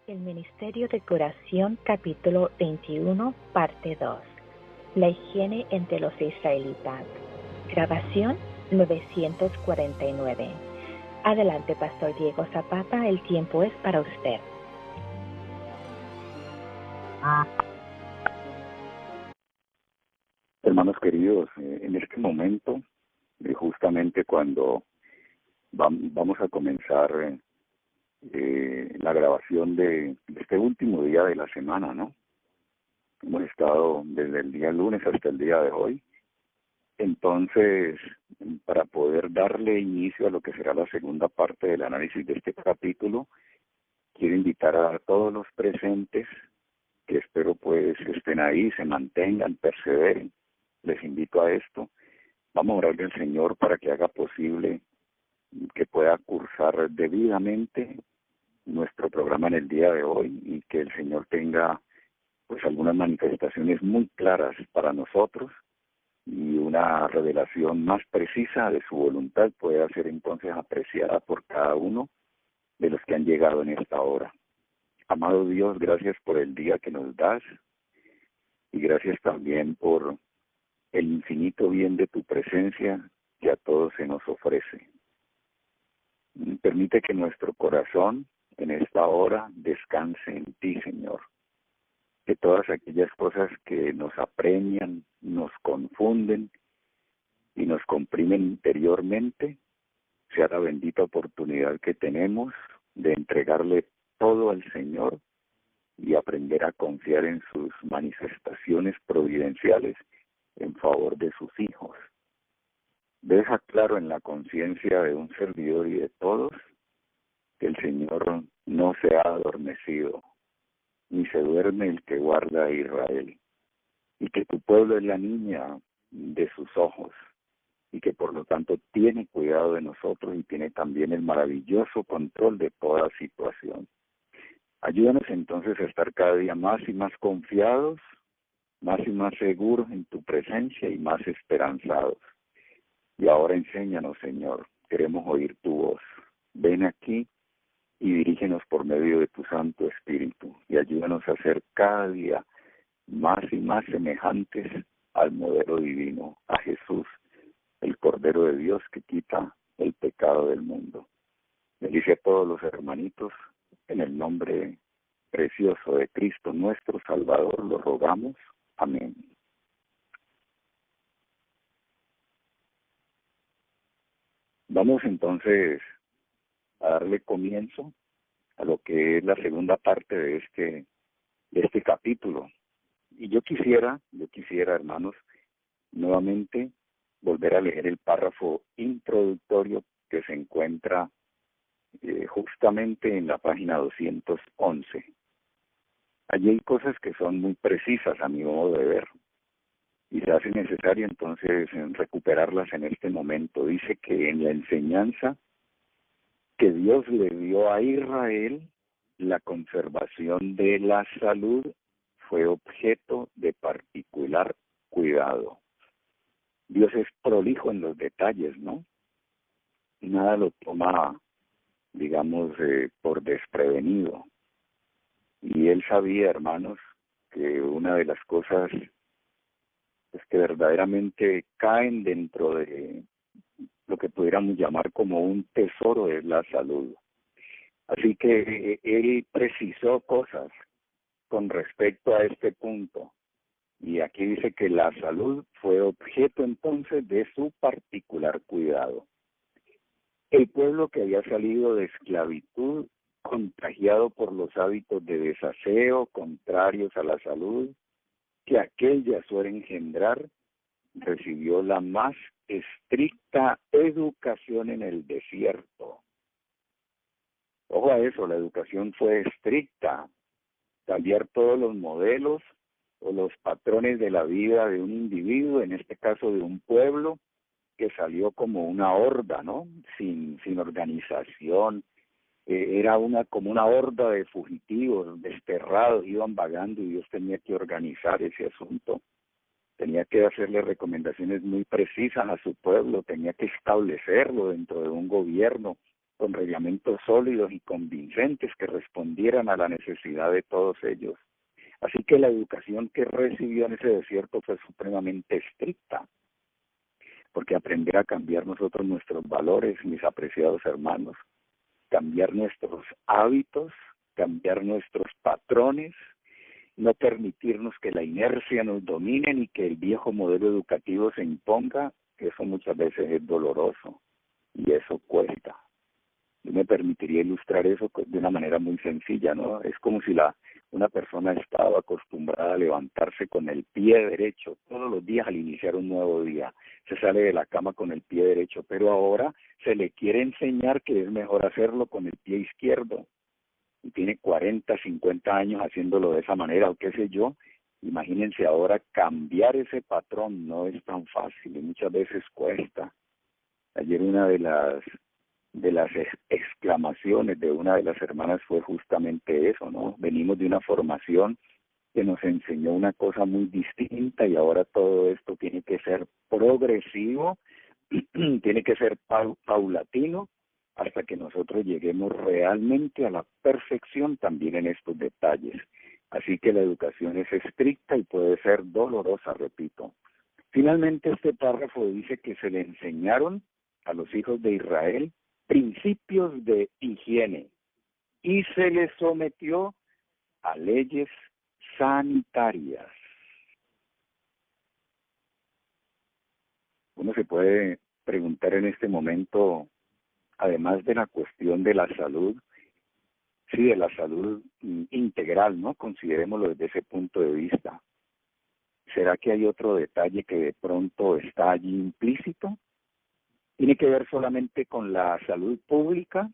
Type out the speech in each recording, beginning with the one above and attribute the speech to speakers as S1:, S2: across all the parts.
S1: El Ministerio de Curación, capítulo 21, parte 2. La higiene entre los israelitas. Grabación 949. Adelante, Pastor Diego Zapata, el tiempo es para usted.
S2: Hermanos queridos, en este momento, justamente cuando vamos a comenzar la grabación de este último día de la semana, ¿no? Hemos estado desde el día lunes hasta el día de hoy. Entonces, para poder darle inicio a lo que será la segunda parte del análisis de este capítulo, quiero invitar a todos los presentes, que espero pues que estén ahí, se mantengan, perseveren. Les invito a esto. Vamos a orarle al Señor para que haga posible que pueda cursar debidamente nuestro programa en el día de hoy y que el Señor tenga pues algunas manifestaciones muy claras para nosotros y una revelación más precisa de su voluntad pueda ser entonces apreciada por cada uno de los que han llegado en esta hora. Amado Dios, gracias por el día que nos das y gracias también por el infinito bien de tu presencia que a todos se nos ofrece. Permite que nuestro corazón en esta hora descanse en ti, Señor. Que todas aquellas cosas que nos apremian, nos confunden y nos comprimen interiormente, sea la bendita oportunidad que tenemos de entregarle todo al Señor y aprender a confiar en sus manifestaciones providenciales en favor de sus hijos. Deja claro en la conciencia de un servidor y de todos que el Señor no se ha adormecido, ni se duerme el que guarda a Israel, y que tu pueblo es la niña de sus ojos, y que por lo tanto tiene cuidado de nosotros y tiene también el maravilloso control de toda situación. Ayúdanos entonces a estar cada día más y más confiados, más y más seguros en tu presencia y más esperanzados. Y ahora enséñanos, Señor, queremos oír tu voz. Ven aquí y dirígenos por medio de tu Santo Espíritu y ayúdanos a ser cada día más y más semejantes al modelo divino, a Jesús, el Cordero de Dios que quita el pecado del mundo. Bendice a todos los hermanitos, en el nombre precioso de Cristo nuestro Salvador, lo rogamos. Amén. Vamos entonces a darle comienzo a lo que es la segunda parte de este capítulo. Y yo quisiera, hermanos, nuevamente volver a leer el párrafo introductorio que se encuentra justamente en la página 211. Allí hay cosas que son muy precisas a mi modo de ver y se hace necesario entonces recuperarlas en este momento. Dice que en la enseñanza que Dios le dio a Israel, la conservación de la salud fue objeto de particular cuidado. Dios es prolijo en los detalles, ¿no? Nada lo toma, digamos, por desprevenido. Y él sabía, hermanos, que una de las cosas es que verdaderamente caen dentro de lo que pudiéramos llamar como un tesoro es la salud. Así que él precisó cosas con respecto a este punto. Y aquí dice que la salud fue objeto entonces de su particular cuidado. El pueblo que había salido de esclavitud, contagiado por los hábitos de desaseo contrarios a la salud, que aquella suele engendrar, recibió la más estricta educación en el desierto. Ojo a eso, la educación fue estricta. Cambiar todos los modelos o los patrones de la vida de un individuo, en este caso de un pueblo, que salió como una horda, ¿no? Sin organización. Era como una horda de fugitivos, desterrados, iban vagando y Dios tenía que organizar ese asunto. Tenía que hacerle recomendaciones muy precisas a su pueblo, tenía que establecerlo dentro de un gobierno con reglamentos sólidos y convincentes que respondieran a la necesidad de todos ellos. Así que la educación que recibió en ese desierto fue supremamente estricta, porque aprender a cambiar nosotros nuestros valores, mis apreciados hermanos, cambiar nuestros hábitos, cambiar nuestros patrones, no permitirnos que la inercia nos domine ni que el viejo modelo educativo se imponga, eso muchas veces es doloroso y eso cuesta. Yo me permitiría ilustrar eso de una manera muy sencilla, ¿no? Es como si una persona estaba acostumbrada a levantarse con el pie derecho todos los días al iniciar un nuevo día. Se sale de la cama con el pie derecho, pero ahora se le quiere enseñar que es mejor hacerlo con el pie izquierdo. Y tiene 40, 50 años haciéndolo de esa manera, o qué sé yo. Imagínense ahora cambiar ese patrón, no es tan fácil y muchas veces cuesta. Ayer una de las exclamaciones de una de las hermanas fue justamente eso, ¿no? Venimos de una formación que nos enseñó una cosa muy distinta y ahora todo esto tiene que ser progresivo, tiene que ser paulatino, hasta que nosotros lleguemos realmente a la perfección también en estos detalles. Así que la educación es estricta y puede ser dolorosa, repito. Finalmente este párrafo dice que se le enseñaron a los hijos de Israel principios de higiene y se les sometió a leyes sanitarias. Uno se puede preguntar en este momento, además de la cuestión de la salud, sí, de la salud integral, ¿no? Considerémoslo desde ese punto de vista. ¿Será que hay otro detalle que de pronto está allí implícito? ¿Tiene que ver solamente con la salud pública?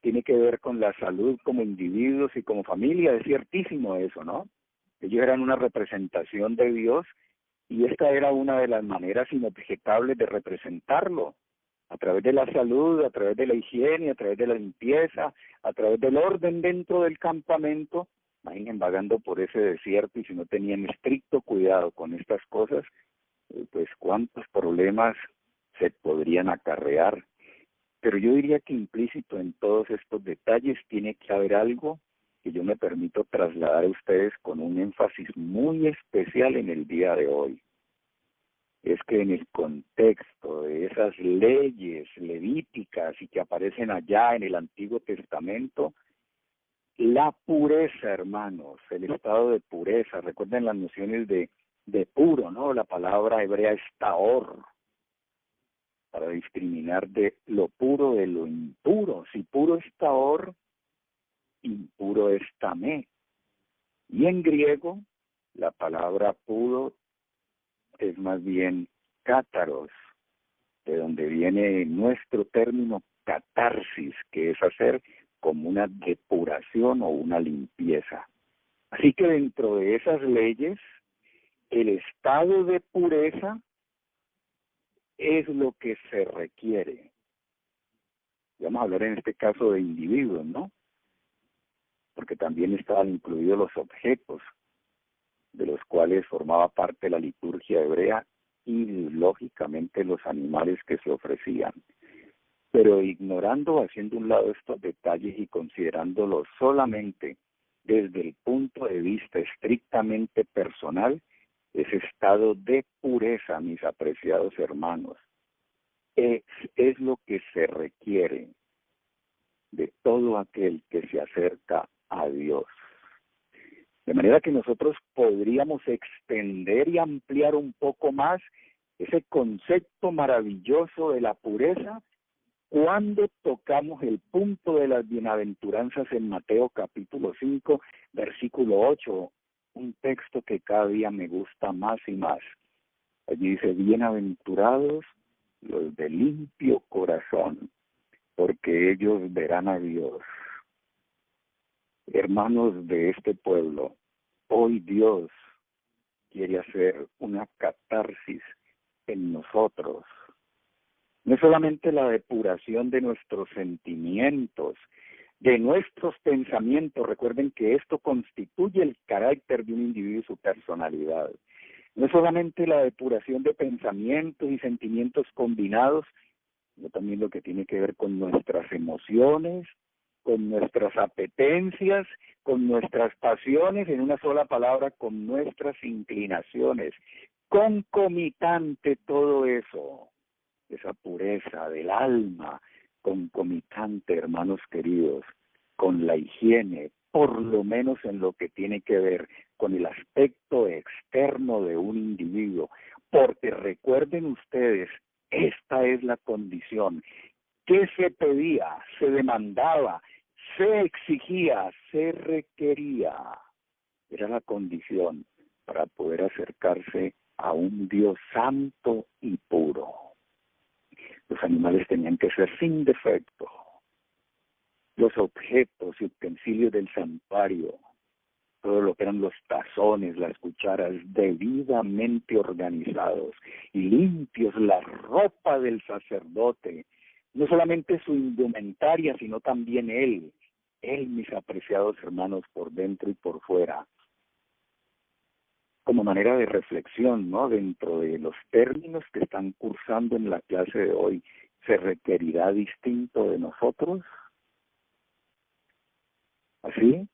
S2: ¿Tiene que ver con la salud como individuos y como familia? Es ciertísimo eso, ¿no? Ellos eran una representación de Dios y esta era una de las maneras inobjetables de representarlo, a través de la salud, a través de la higiene, a través de la limpieza, a través del orden dentro del campamento. Imaginen vagando por ese desierto y si no tenían estricto cuidado con estas cosas, pues cuántos problemas se podrían acarrear. Pero yo diría que implícito en todos estos detalles tiene que haber algo que yo me permito trasladar a ustedes con un énfasis muy especial en el día de hoy. Es que en el contexto de esas leyes levíticas y que aparecen allá en el Antiguo Testamento, la pureza, hermanos, el estado de pureza, recuerden las nociones de puro, ¿no? La palabra hebrea es tahor, para discriminar de lo puro de lo impuro. Si puro es tahor, impuro es tamé. Y en griego, la palabra puro es más bien cátaros, de donde viene nuestro término catarsis, que es hacer como una depuración o una limpieza. Así que dentro de esas leyes, el estado de pureza es lo que se requiere. Vamos a hablar en este caso de individuos, ¿no? Porque también estaban incluidos los objetos, de los cuales formaba parte la liturgia hebrea y, lógicamente, los animales que se ofrecían. Pero ignorando, haciendo un lado estos detalles y considerándolos solamente desde el punto de vista estrictamente personal, ese estado de pureza, mis apreciados hermanos, es lo que se requiere de todo aquel que se acerca a Dios. De manera que nosotros podríamos extender y ampliar un poco más ese concepto maravilloso de la pureza cuando tocamos el punto de las bienaventuranzas en Mateo capítulo 5, versículo 8, un texto que cada día me gusta más y más. Allí dice, bienaventurados los de limpio corazón, porque ellos verán a Dios. Hermanos de este pueblo, hoy Dios quiere hacer una catarsis en nosotros. No es solamente la depuración de nuestros sentimientos, de nuestros pensamientos. Recuerden que esto constituye el carácter de un individuo y su personalidad. No es solamente la depuración de pensamientos y sentimientos combinados, sino también lo que tiene que ver con nuestras emociones, con nuestras apetencias, con nuestras pasiones, en una sola palabra, con nuestras inclinaciones. Concomitante todo eso, esa pureza del alma, concomitante, hermanos queridos, con la higiene, por lo menos en lo que tiene que ver con el aspecto externo de un individuo, porque recuerden ustedes, esta es la condición que se pedía, se demandaba, se exigía, se requería. Era la condición para poder acercarse a un Dios santo y puro. Los animales tenían que ser sin defecto. Los objetos y utensilios del santuario, todo lo que eran los tazones, las cucharas, debidamente organizados y limpios, la ropa del sacerdote, no solamente su indumentaria, sino también él, mis apreciados hermanos, por dentro y por fuera. Como manera de reflexión, ¿no? Dentro de los términos que están cursando en la clase de hoy, ¿se requerirá distinto de nosotros? Así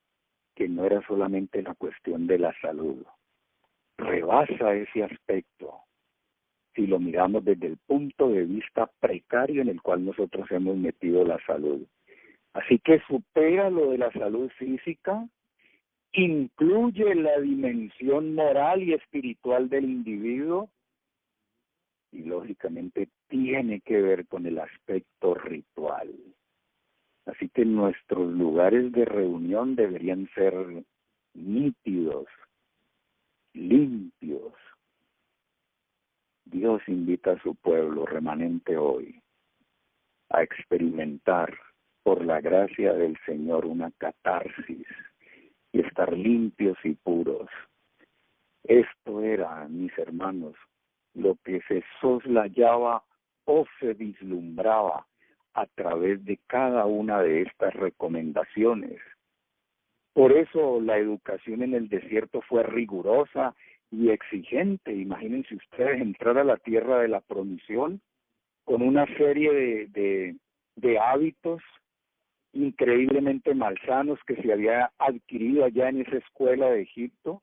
S2: que no era solamente la cuestión de la salud. Rebasa ese aspecto si lo miramos desde el punto de vista precario en el cual nosotros hemos metido la salud. Así que supera lo de la salud física, incluye la dimensión moral y espiritual del individuo y lógicamente tiene que ver con el aspecto ritual. Así que nuestros lugares de reunión deberían ser nítidos, limpios. Dios invita a su pueblo remanente hoy a experimentar por la gracia del Señor una catarsis y estar limpios y puros. Esto era, mis hermanos, lo que se soslayaba o se vislumbraba a través de cada una de estas recomendaciones. Por eso la educación en el desierto fue rigurosa y exigente. Imagínense ustedes entrar a la tierra de la promisión con una serie de hábitos increíblemente malsanos que se había adquirido allá en esa escuela de Egipto.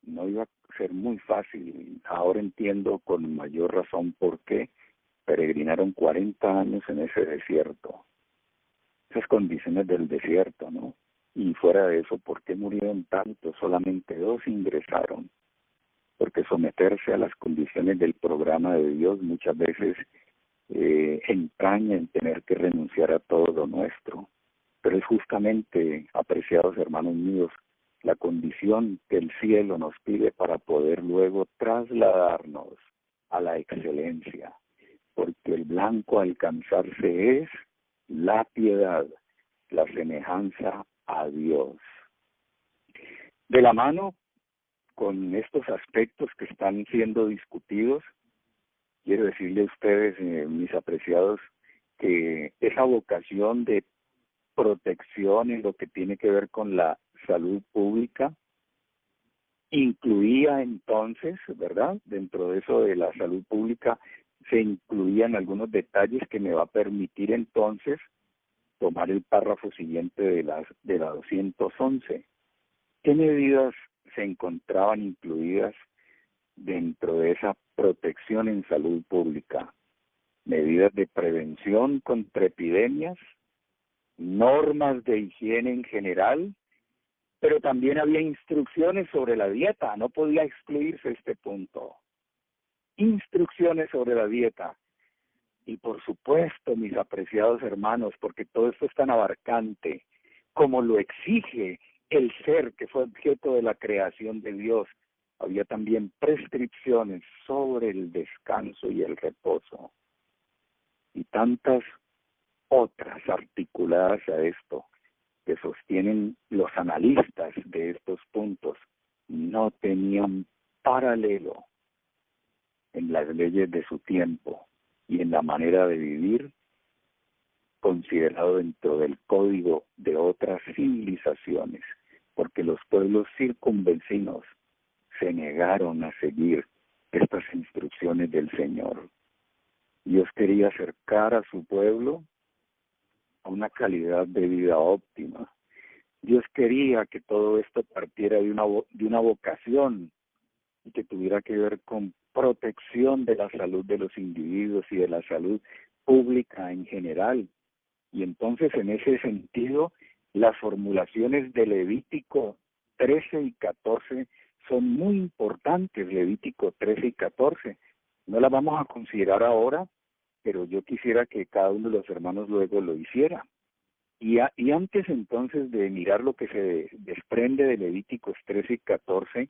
S2: No iba a ser muy fácil. Ahora entiendo con mayor razón por qué peregrinaron 40 años en ese desierto. Esas condiciones del desierto, ¿no? Y fuera de eso, ¿por qué murieron tantos? Solamente 2 ingresaron. Porque someterse a las condiciones del programa de Dios muchas veces entraña en tener que renunciar a todo lo nuestro. Pero es justamente, apreciados hermanos míos, la condición que el cielo nos pide para poder luego trasladarnos a la excelencia. Porque el blanco a alcanzarse es la piedad, la semejanza a Dios. De la mano con estos aspectos que están siendo discutidos, quiero decirle a ustedes, mis apreciados, que esa vocación de protección en lo que tiene que ver con la salud pública incluía entonces, ¿verdad? Dentro de eso de la salud pública se incluían algunos detalles que me va a permitir entonces tomar el párrafo siguiente de la 211. ¿Qué medidas se encontraban incluidas dentro de esa protección en salud pública? Medidas de prevención contra epidemias, normas de higiene en general, pero también había instrucciones sobre la dieta, no podía excluirse este punto. Instrucciones sobre la dieta. Y por supuesto, mis apreciados hermanos, porque todo esto es tan abarcante, como lo exige el ser que fue objeto de la creación de Dios, había también prescripciones sobre el descanso y el reposo. Y tantas otras articuladas a esto, que sostienen los analistas de estos puntos, no tenían paralelo en las leyes de su tiempo y en la manera de vivir considerado dentro del código de otras civilizaciones, porque los pueblos circunvecinos se negaron a seguir estas instrucciones del Señor. Dios quería acercar a su pueblo a una calidad de vida óptima. Dios quería que todo esto partiera de una vocación y que tuviera que ver con protección de la salud de los individuos y de la salud pública en general. Y entonces, en ese sentido, las formulaciones de Levítico 13 y 14 son muy importantes, Levítico 13 y 14. No las vamos a considerar ahora, pero yo quisiera que cada uno de los hermanos luego lo hiciera. Y antes entonces de mirar lo que se desprende de Levíticos 13 y 14,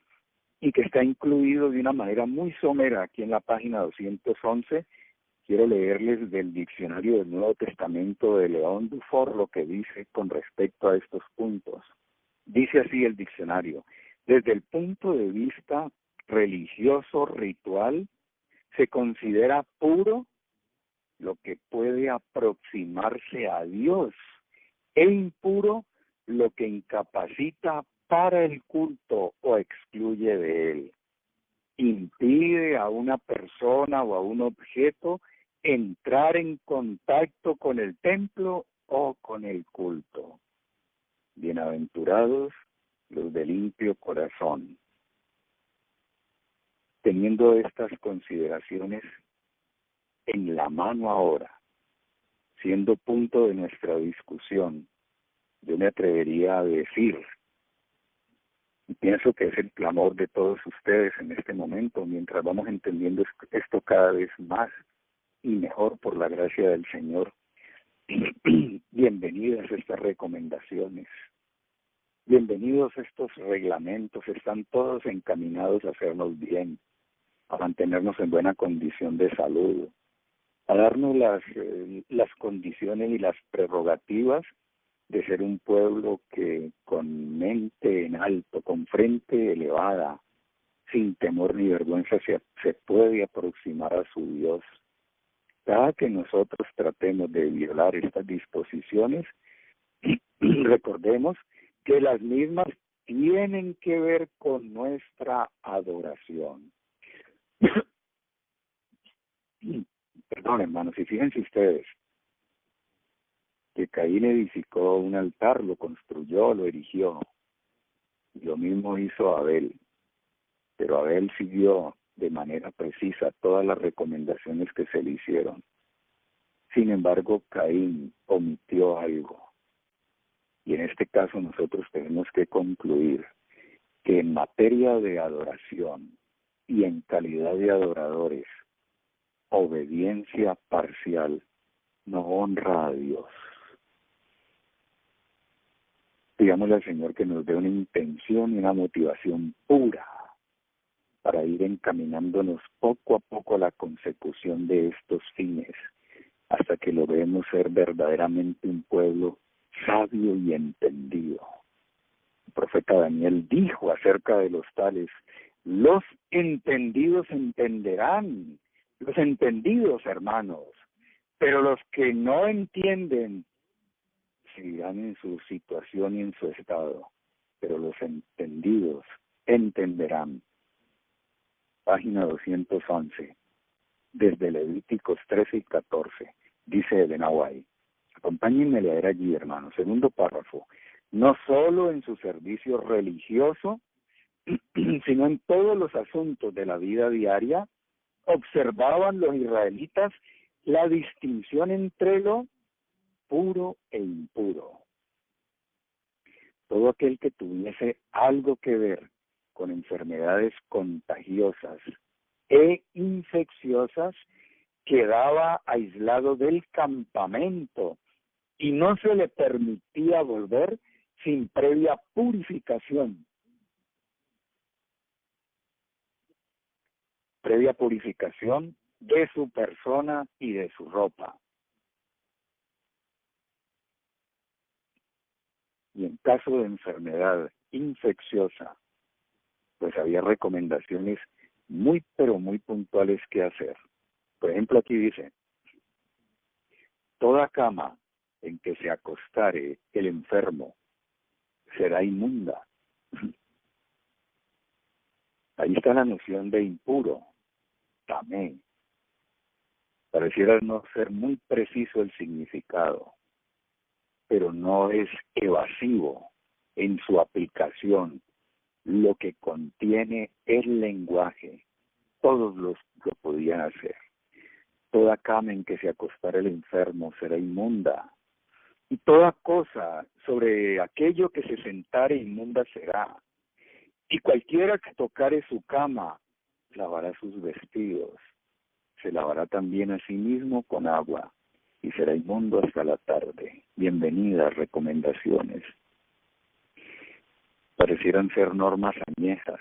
S2: y que está incluido de una manera muy somera aquí en la página 211, quiero leerles del diccionario del Nuevo Testamento de León Dufour lo que dice con respecto a estos puntos. Dice así el diccionario: desde el punto de vista religioso, ritual, se considera puro lo que puede aproximarse a Dios, e impuro lo que incapacita para el culto o excluye de él. Impide a una persona o a un objeto entrar en contacto con el templo o con el culto. Bienaventurados los de limpio corazón. Teniendo estas consideraciones en la mano ahora, siendo punto de nuestra discusión, yo me atrevería a decir, y pienso que es el clamor de todos ustedes en este momento, mientras vamos entendiendo esto cada vez más y mejor por la gracia del Señor. Bienvenidas estas recomendaciones, bienvenidos estos reglamentos, están todos encaminados a hacernos bien, a mantenernos en buena condición de salud, a darnos las condiciones y las prerrogativas de ser un pueblo que con mente en alto, con frente elevada, sin temor ni vergüenza, se puede aproximar a su Dios. Cada que nosotros tratemos de violar estas disposiciones, recordemos que las mismas tienen que ver con nuestra adoración. Perdón, hermanos, y fíjense ustedes que Caín edificó un altar, lo construyó, lo erigió, y lo mismo hizo Abel, pero Abel siguió de manera precisa todas las recomendaciones que se le hicieron. Sin embargo, Caín omitió algo, y en este caso nosotros tenemos que concluir que en materia de adoración y en calidad de adoradores, obediencia parcial no honra a Dios. Pidámosle al Señor que nos dé una intención y una motivación pura para ir encaminándonos poco a poco a la consecución de estos fines, hasta que logremos ser verdaderamente un pueblo sabio y entendido. El profeta Daniel dijo acerca de los tales: los entendidos entenderán, los entendidos, hermanos, pero los que no entienden seguirán en su situación y en su estado, pero los entendidos entenderán. Página 211, desde Levíticos 13 y 14, dice Elena White. Acompáñenme a leer allí, hermanos. Segundo párrafo. No solo en su servicio religioso, sino en todos los asuntos de la vida diaria, observaban los israelitas la distinción entre lo puro e impuro. Todo aquel que tuviese algo que ver con enfermedades contagiosas e infecciosas quedaba aislado del campamento y no se le permitía volver sin previa purificación. Previa purificación de su persona y de su ropa. Y en caso de enfermedad infecciosa, pues había recomendaciones muy, pero muy puntuales que hacer. Por ejemplo, aquí dice: toda cama en que se acostare el enfermo será inmunda. Ahí está la noción de impuro, tamé. Pareciera no ser muy preciso el significado, pero no es evasivo en su aplicación. Lo que contiene el lenguaje, todos lo podían hacer. Toda cama en que se acostara el enfermo será inmunda, y toda cosa sobre aquello que se sentare inmunda será. Y cualquiera que tocare su cama, lavará sus vestidos, se lavará también a sí mismo con agua, y será inmundo hasta la tarde. Bienvenidas recomendaciones. Parecieran ser normas añejas,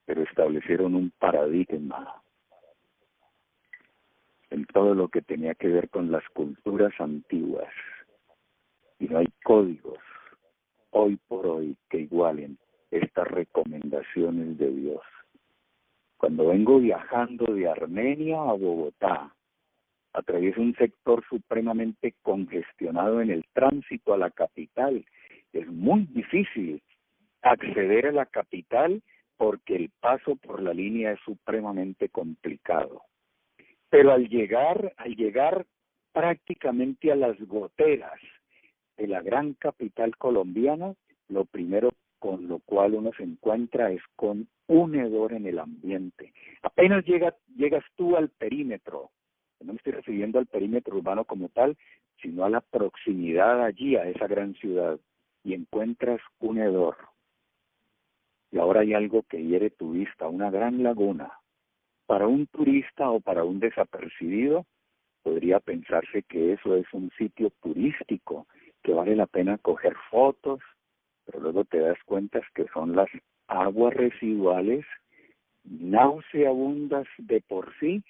S2: pero establecieron un paradigma en todo lo que tenía que ver con las culturas antiguas. Y no hay códigos hoy por hoy que igualen estas recomendaciones de Dios. Cuando vengo viajando de Armenia a Bogotá, atravieso un sector supremamente congestionado en el tránsito a la capital. Es muy difícil acceder a la capital porque el paso por la línea es supremamente complicado. Pero al llegar prácticamente a las goteras de la gran capital colombiana, lo primero con lo cual uno se encuentra es con un hedor en el ambiente. Apenas llegas tú al perímetro, no me estoy refiriendo al perímetro urbano como tal, sino a la proximidad allí a esa gran ciudad, y encuentras un hedor. Y ahora hay algo que hiere tu vista, una gran laguna. Para un turista o para un desapercibido, podría pensarse que eso es un sitio turístico, que vale la pena coger fotos, pero luego te das cuenta que son las aguas residuales nauseabundas de por sí,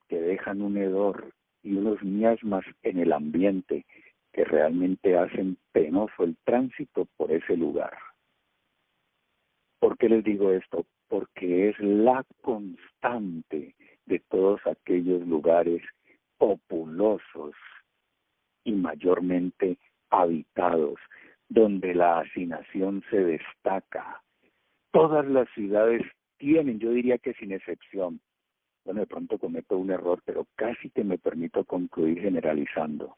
S2: que dejan un hedor y unos miasmas en el ambiente que realmente hacen penoso el tránsito por ese lugar. ¿Por qué les digo esto? Porque es la constante de todos aquellos lugares populosos y mayormente habitados, donde la hacinación se destaca. Todas las ciudades tienen, yo diría que sin excepción, bueno, de pronto cometo un error, pero casi que me permito concluir generalizando.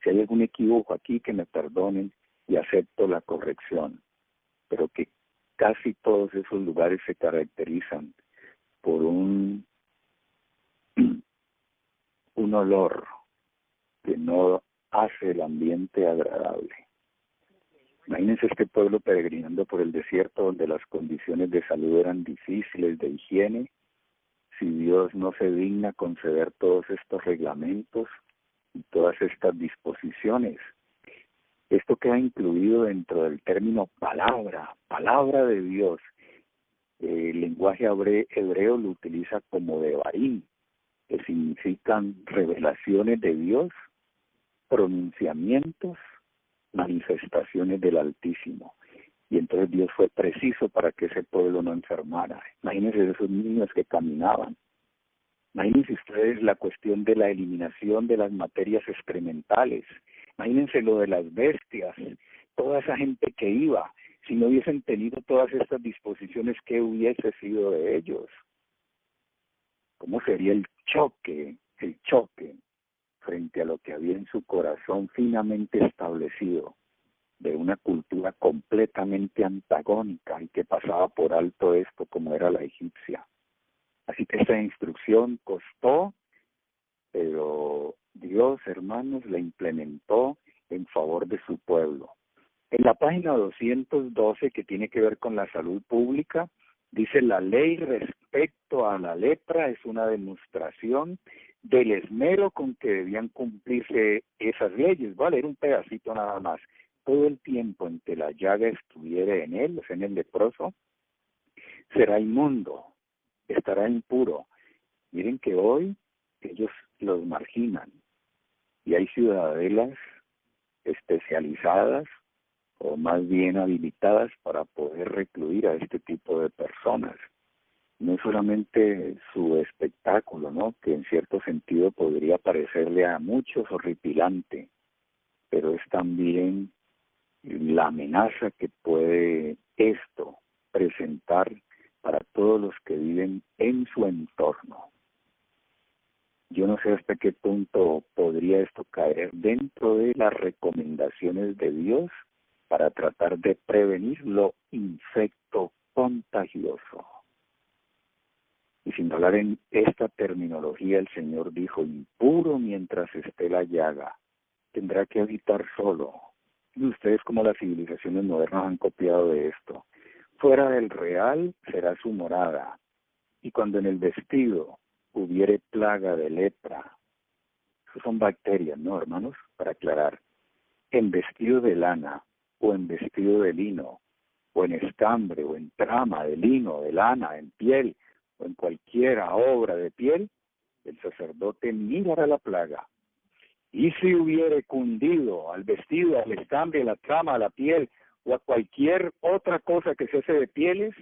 S2: Si hay algún equívoco aquí, que me perdonen y acepto la corrección, pero que casi todos esos lugares se caracterizan por un olor que no hace el ambiente agradable. Imagínense este pueblo peregrinando por el desierto donde las condiciones de salud eran difíciles, de higiene. Si Dios no se digna conceder todos estos reglamentos y todas estas disposiciones, esto queda incluido dentro del término palabra de Dios. El lenguaje hebreo lo utiliza como devarim, que significan revelaciones de Dios, pronunciamientos, manifestaciones del Altísimo. Y entonces Dios fue preciso para que ese pueblo no enfermara. Imagínense esos niños que caminaban. Imagínense ustedes la cuestión de la eliminación de las materias excrementales. Imagínense lo de las bestias, toda esa gente que iba. Si no hubiesen tenido todas estas disposiciones, ¿qué hubiese sido de ellos? ¿Cómo sería el choque frente a lo que había en su corazón finamente establecido, de una cultura completamente antagónica y que pasaba por alto esto como era la egipcia? Así que esta instrucción costó, pero Dios, hermanos, la implementó en favor de su pueblo. En la página 212, que tiene que ver con la salud pública, dice: la ley respecto a la lepra es una demostración del esmero con que debían cumplirse esas leyes. Voy a leer un pedacito nada más. Todo el tiempo en que la llaga estuviere en él, o sea, en el leproso, será inmundo, estará impuro. Miren que hoy ellos los marginan y hay ciudadelas especializadas o más bien habilitadas para poder recluir a este tipo de personas. No es solamente su espectáculo, ¿no?, que en cierto sentido podría parecerle a muchos horripilante, pero es también la amenaza que puede esto presentar para todos los que viven en su entorno. Yo no sé hasta qué punto podría esto caer dentro de las recomendaciones de Dios para tratar de prevenir lo infecto contagioso. Y sin hablar en esta terminología, el Señor dijo, impuro mientras esté la llaga, tendrá que habitar solo. Y ustedes, como las civilizaciones modernas, han copiado de esto. Fuera del real será su morada, y cuando en el vestido hubiere plaga de lepra, eso son bacterias, ¿no, hermanos? Para aclarar, en vestido de lana, o en vestido de lino, o en estambre, o en trama de lino, de lana, en piel, o en cualquiera obra de piel, el sacerdote mirará la plaga. Y si hubiere cundido al vestido, al estambre, a la trama, a la piel, o a cualquier otra cosa que se hace de pieles,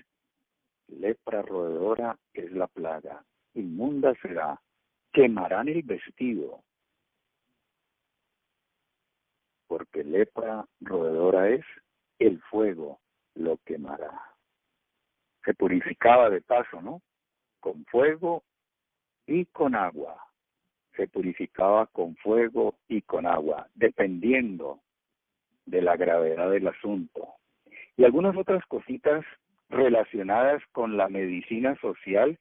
S2: lepra roedora es la plaga, inmunda será, quemarán el vestido, porque lepra roedora es, el fuego lo quemará. Se purificaba de paso, ¿no? Con fuego y con agua. Se purificaba con fuego y con agua, dependiendo de la gravedad del asunto. Y algunas otras cositas relacionadas con la medicina social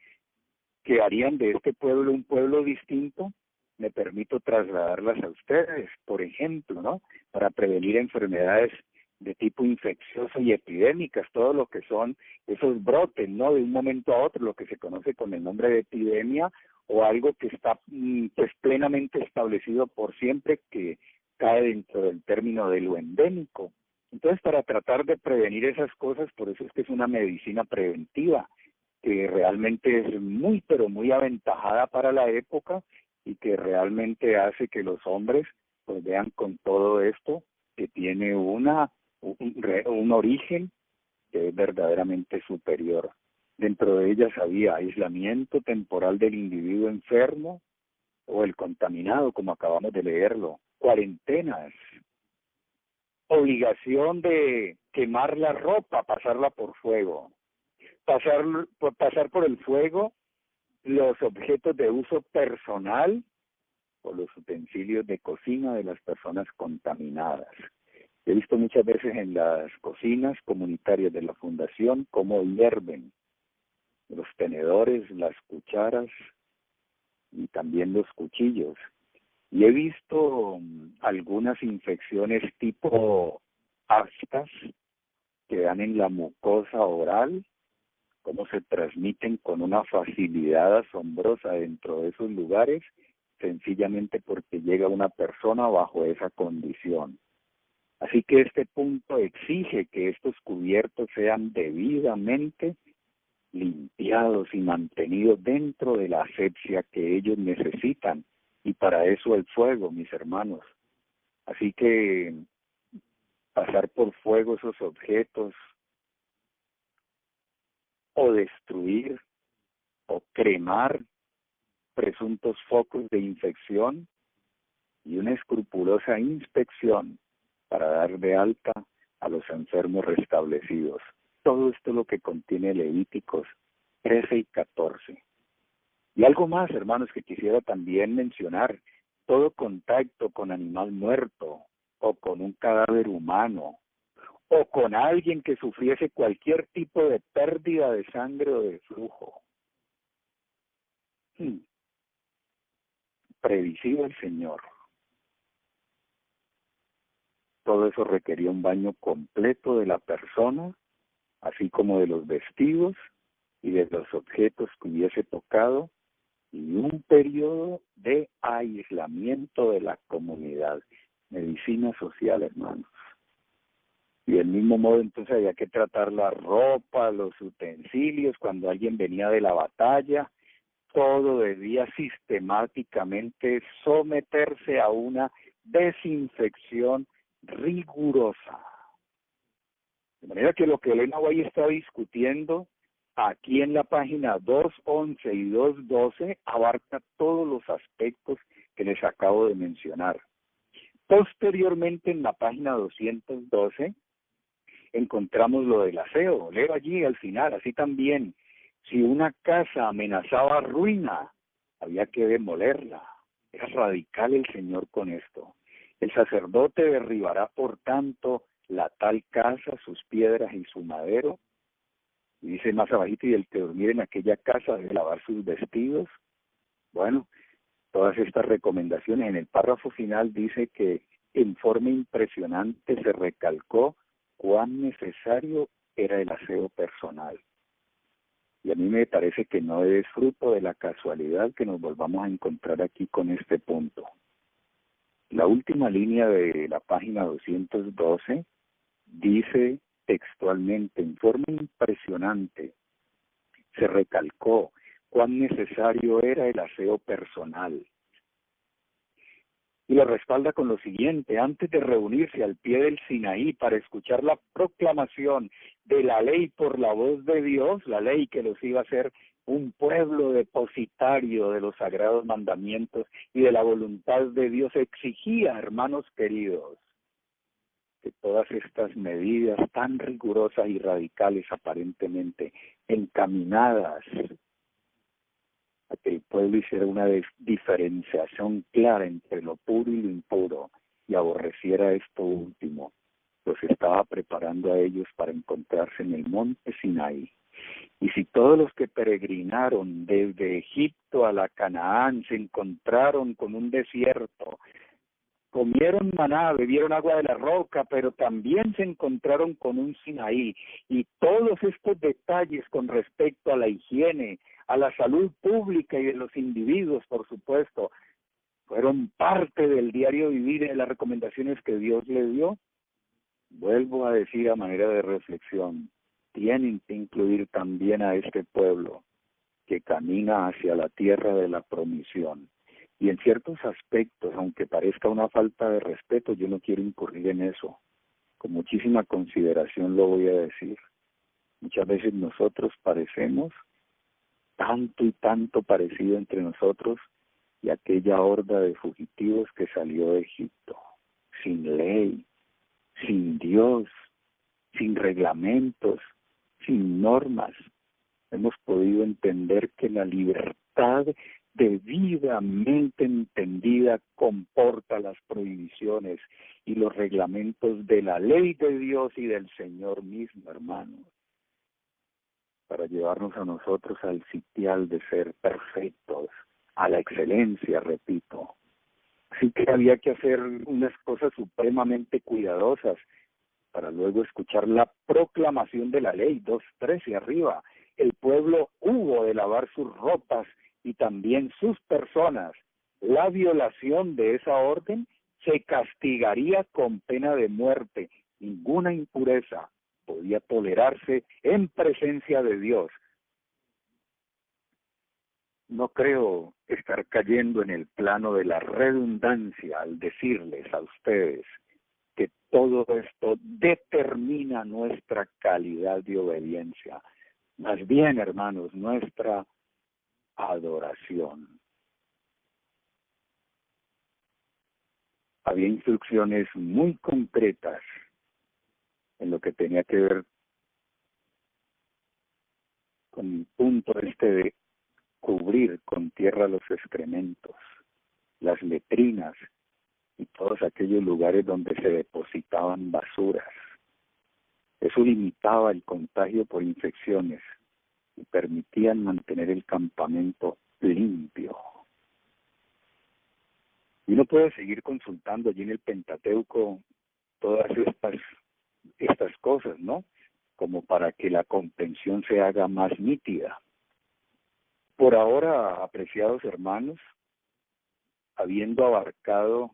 S2: que harían de este pueblo un pueblo distinto, me permito trasladarlas a ustedes, por ejemplo, ¿no? Para prevenir enfermedades de tipo infeccioso y epidémicas, todo lo que son esos brotes, ¿no? De un momento a otro, lo que se conoce con el nombre de epidemia, o algo que está pues plenamente establecido por siempre, que cae dentro del término de lo endémico. Entonces, para tratar de prevenir esas cosas, por eso es que es una medicina preventiva, que realmente es muy, pero muy aventajada para la época y que realmente hace que los hombres pues vean con todo esto que tiene un origen que es verdaderamente superior. Dentro de ellas había aislamiento temporal del individuo enfermo o el contaminado, como acabamos de leerlo, cuarentenas, obligación de quemar la ropa, pasarla por fuego, pasar por el fuego los objetos de uso personal o los utensilios de cocina de las personas contaminadas. He visto muchas veces en las cocinas comunitarias de la fundación cómo hierven los tenedores, las cucharas y también los cuchillos. Y he visto algunas infecciones tipo aftas que dan en la mucosa oral, cómo se transmiten con una facilidad asombrosa dentro de esos lugares, sencillamente porque llega una persona bajo esa condición. Así que este punto exige que estos cubiertos sean debidamente limpiados y mantenidos dentro de la asepsia que ellos necesitan, y para eso el fuego, mis hermanos. Así que pasar por fuego esos objetos, o destruir o cremar presuntos focos de infección, y una escrupulosa inspección para dar de alta a los enfermos restablecidos. Todo esto es lo que contiene Levíticos 13 y 14. Y algo más, hermanos, que quisiera también mencionar: todo contacto con animal muerto, o con un cadáver humano, o con alguien que sufriese cualquier tipo de pérdida de sangre o de flujo. Predicido el Señor. Todo eso requería un baño completo de la persona, así como de los vestidos y de los objetos que hubiese tocado, y un periodo de aislamiento de la comunidad. Medicina social, hermanos. Y del mismo modo, entonces, había que tratar la ropa, los utensilios, cuando alguien venía de la batalla. Todo debía sistemáticamente someterse a una desinfección rigurosa. De manera que lo que Elena White está discutiendo aquí en la página 211 y 212 abarca todos los aspectos que les acabo de mencionar. Posteriormente, en la página 212, encontramos lo del aseo. Leo allí al final, así también, si una casa amenazaba ruina, había que demolerla. Era radical el Señor con esto. El sacerdote derribará, por tanto, la tal casa, sus piedras y su madero. Y dice más abajito, y el que durmiera en aquella casa debe lavar sus vestidos. Bueno, todas estas recomendaciones. En el párrafo final dice que en forma impresionante se recalcó cuán necesario era el aseo personal. Y a mí me parece que no es fruto de la casualidad que nos volvamos a encontrar aquí con este punto. La última línea de la página 212 dice textualmente, en forma impresionante, se recalcó cuán necesario era el aseo personal. Y lo respalda con lo siguiente: antes de reunirse al pie del Sinaí para escuchar la proclamación de la ley por la voz de Dios, la ley que los iba a hacer un pueblo depositario de los sagrados mandamientos y de la voluntad de Dios, exigía, hermanos queridos, que todas estas medidas tan rigurosas y radicales, aparentemente encaminadas a que el pueblo hiciera una diferenciación clara entre lo puro y lo impuro y aborreciera esto último, los estaba preparando a ellos para encontrarse en el monte Sinaí. Y si todos los que peregrinaron desde Egipto a la Canaán se encontraron con un desierto, comieron maná, bebieron agua de la roca, pero también se encontraron con un Sinaí, y todos estos detalles con respecto a la higiene, a la salud pública y de los individuos, por supuesto, fueron parte del diario vivir y de las recomendaciones que Dios le dio. Vuelvo a decir a manera de reflexión, tienen que incluir también a este pueblo que camina hacia la tierra de la promisión. Y en ciertos aspectos, aunque parezca una falta de respeto, yo no quiero incurrir en eso. Con muchísima consideración lo voy a decir. Muchas veces nosotros parecemos tanto y tanto parecido entre nosotros y aquella horda de fugitivos que salió de Egipto, sin ley, sin Dios, sin reglamentos, sin normas. Hemos podido entender que la libertad debidamente entendida comporta las prohibiciones y los reglamentos de la ley de Dios y del Señor mismo, hermanos, para llevarnos a nosotros al sitial de ser perfectos, a la excelencia, repito. Así que había que hacer unas cosas supremamente cuidadosas para luego escuchar la proclamación de la ley, 2:13 y arriba. El pueblo hubo de lavar sus ropas y también sus personas. La violación de esa orden se castigaría con pena de muerte. Ninguna impureza podía tolerarse en presencia de Dios. No creo estar cayendo en el plano de la redundancia al decirles a ustedes que todo esto determina nuestra calidad de obediencia. Más bien, hermanos, nuestra adoración. Había instrucciones muy concretas en lo que tenía que ver con el punto de cubrir con tierra los excrementos, las letrinas y todos aquellos lugares donde se depositaban basuras. Eso limitaba el contagio por infecciones y permitían mantener el campamento limpio. Y uno puede seguir consultando allí en el Pentateuco todas estas cosas, ¿no? Como para que la comprensión se haga más nítida. Por ahora, apreciados hermanos, habiendo abarcado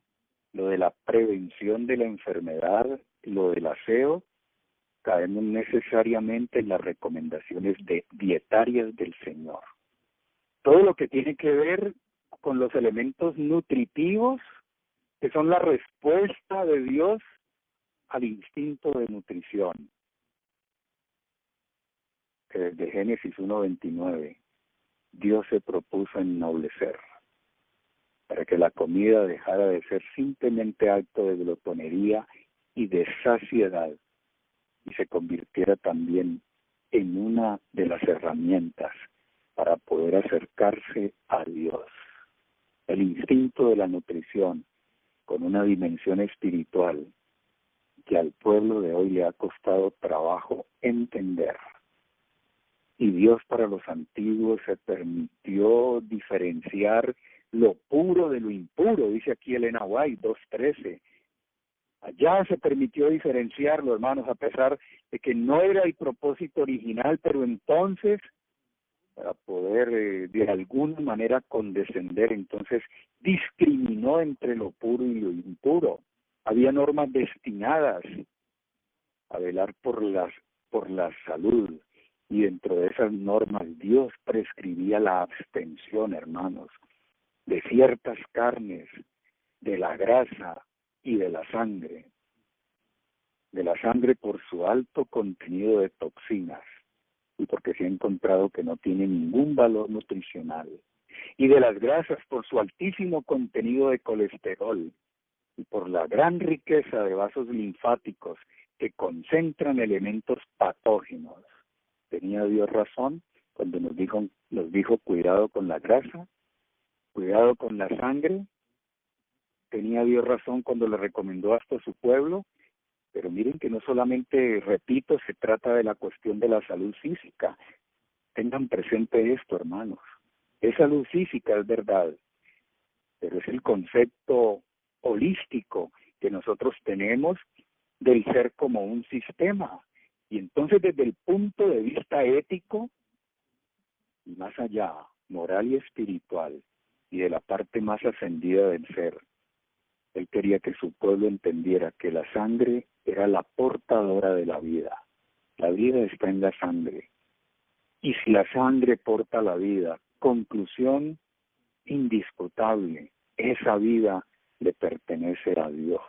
S2: lo de la prevención de la enfermedad, lo del aseo, caemos necesariamente en las recomendaciones dietarias del Señor. Todo lo que tiene que ver con los elementos nutritivos, que son la respuesta de Dios al instinto de nutrición, que desde Génesis 1:29 Dios se propuso ennoblecer, para que la comida dejara de ser simplemente acto de glotonería y de saciedad, y se convirtiera también en una de las herramientas para poder acercarse a Dios. el instinto de la nutrición con una dimensión espiritual que al pueblo de hoy le ha costado trabajo entender. Y Dios para los antiguos se permitió diferenciar lo puro de lo impuro, dice aquí Elena White 2:13. Allá se permitió diferenciarlo, hermanos, a pesar de que no era el propósito original, pero entonces, para poder de alguna manera condescender, entonces discriminó entre lo puro y lo impuro. Había normas destinadas a velar por la salud, y dentro de esas normas Dios prescribía la abstención, hermanos, de ciertas carnes, de la grasa y de la sangre por su alto contenido de toxinas y porque se ha encontrado que no tiene ningún valor nutricional, y de las grasas por su altísimo contenido de colesterol y por la gran riqueza de vasos linfáticos que concentran elementos patógenos. ¿Tenía Dios razón cuando nos dijo cuidado con la grasa, cuidado con la sangre? ¿Tenía Dios razón cuando le recomendó esto a su pueblo? Pero miren que no solamente, repito, se trata de la cuestión de la salud física. Tengan presente esto, hermanos. Es salud física, es verdad, pero es el concepto holístico que nosotros tenemos del ser como un sistema. Y entonces desde el punto de vista ético, y más allá, moral y espiritual, y de la parte más ascendida del ser, él quería que su pueblo entendiera que la sangre era la portadora de la vida. La vida está en la sangre. Y si la sangre porta la vida, conclusión indisputable, esa vida le pertenece a Dios.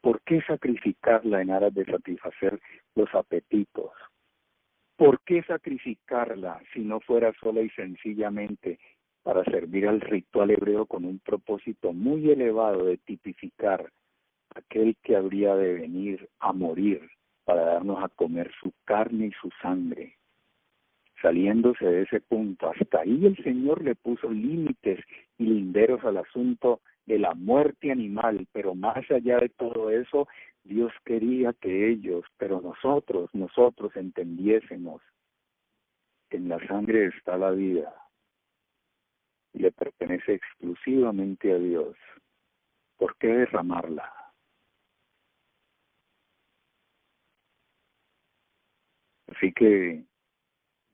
S2: ¿Por qué sacrificarla en aras de satisfacer los apetitos? ¿Por qué sacrificarla si no fuera sola y sencillamente para servir al ritual hebreo con un propósito muy elevado de tipificar aquel que habría de venir a morir para darnos a comer su carne y su sangre? Saliéndose de ese punto, hasta ahí el Señor le puso límites y linderos al asunto de la muerte animal, pero más allá de todo eso, Dios quería que ellos, pero nosotros entendiésemos que en la sangre está la vida y le pertenece exclusivamente a Dios. ¿Por qué derramarla? Así que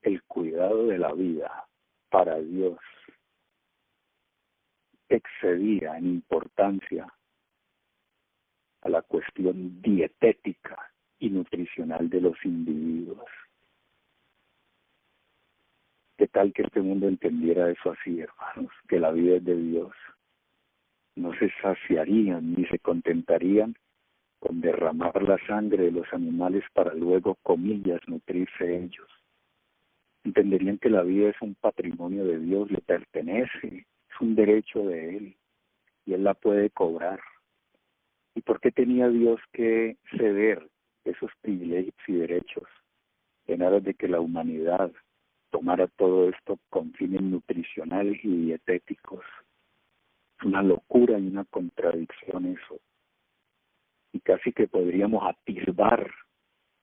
S2: el cuidado de la vida para Dios excedía en importancia a la cuestión dietética y nutricional de los individuos. ¿Qué tal que este mundo entendiera eso así, hermanos? Que la vida es de Dios. No se saciarían ni se contentarían con derramar la sangre de los animales para luego, comillas, nutrirse ellos. Entenderían que la vida es un patrimonio de Dios, le pertenece, es un derecho de Él, y Él la puede cobrar. ¿Y por qué tenía Dios que ceder esos privilegios y derechos en aras de que la humanidad tomara todo esto con fines nutricionales y dietéticos? Es una locura y una contradicción eso. Y casi que podríamos atisbar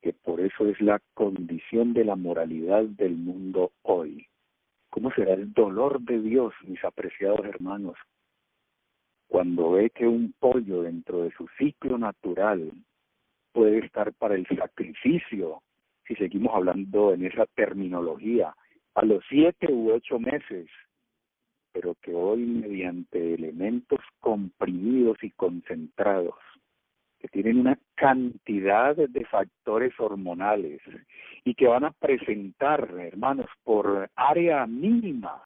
S2: que por eso es la condición de la moralidad del mundo hoy. ¿Cómo será el dolor de Dios, mis apreciados hermanos, cuando ve que un pollo dentro de su ciclo natural puede estar para el sacrificio, si seguimos hablando en esa terminología, a los 7 u 8 meses, pero que hoy mediante elementos comprimidos y concentrados, que tienen una cantidad de factores hormonales y que van a presentar, hermanos, por área mínima,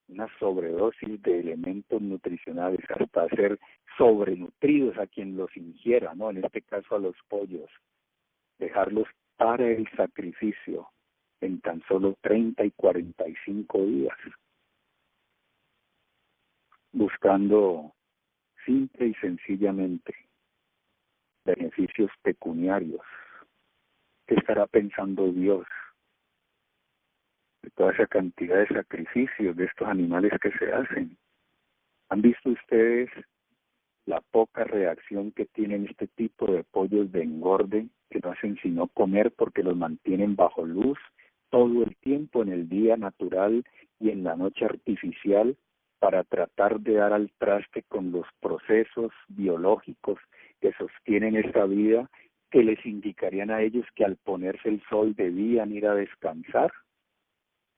S2: una sobredosis de elementos nutricionales hasta ser sobrenutridos a quien los ingiera, ¿no? En este caso a los pollos, dejarlos para el sacrificio en tan solo 30 y 45 días, buscando simple y sencillamente beneficios pecuniarios. ¿Qué estará pensando Dios de toda esa cantidad de sacrificios de estos animales que se hacen? ¿Han visto ustedes la poca reacción que tienen este tipo de pollos de engorde que no hacen sino comer porque los mantienen bajo luz todo el tiempo en el día natural y en la noche artificial para tratar de dar al traste con los procesos biológicos que sostienen esta vida, que les indicarían a ellos que al ponerse el sol debían ir a descansar?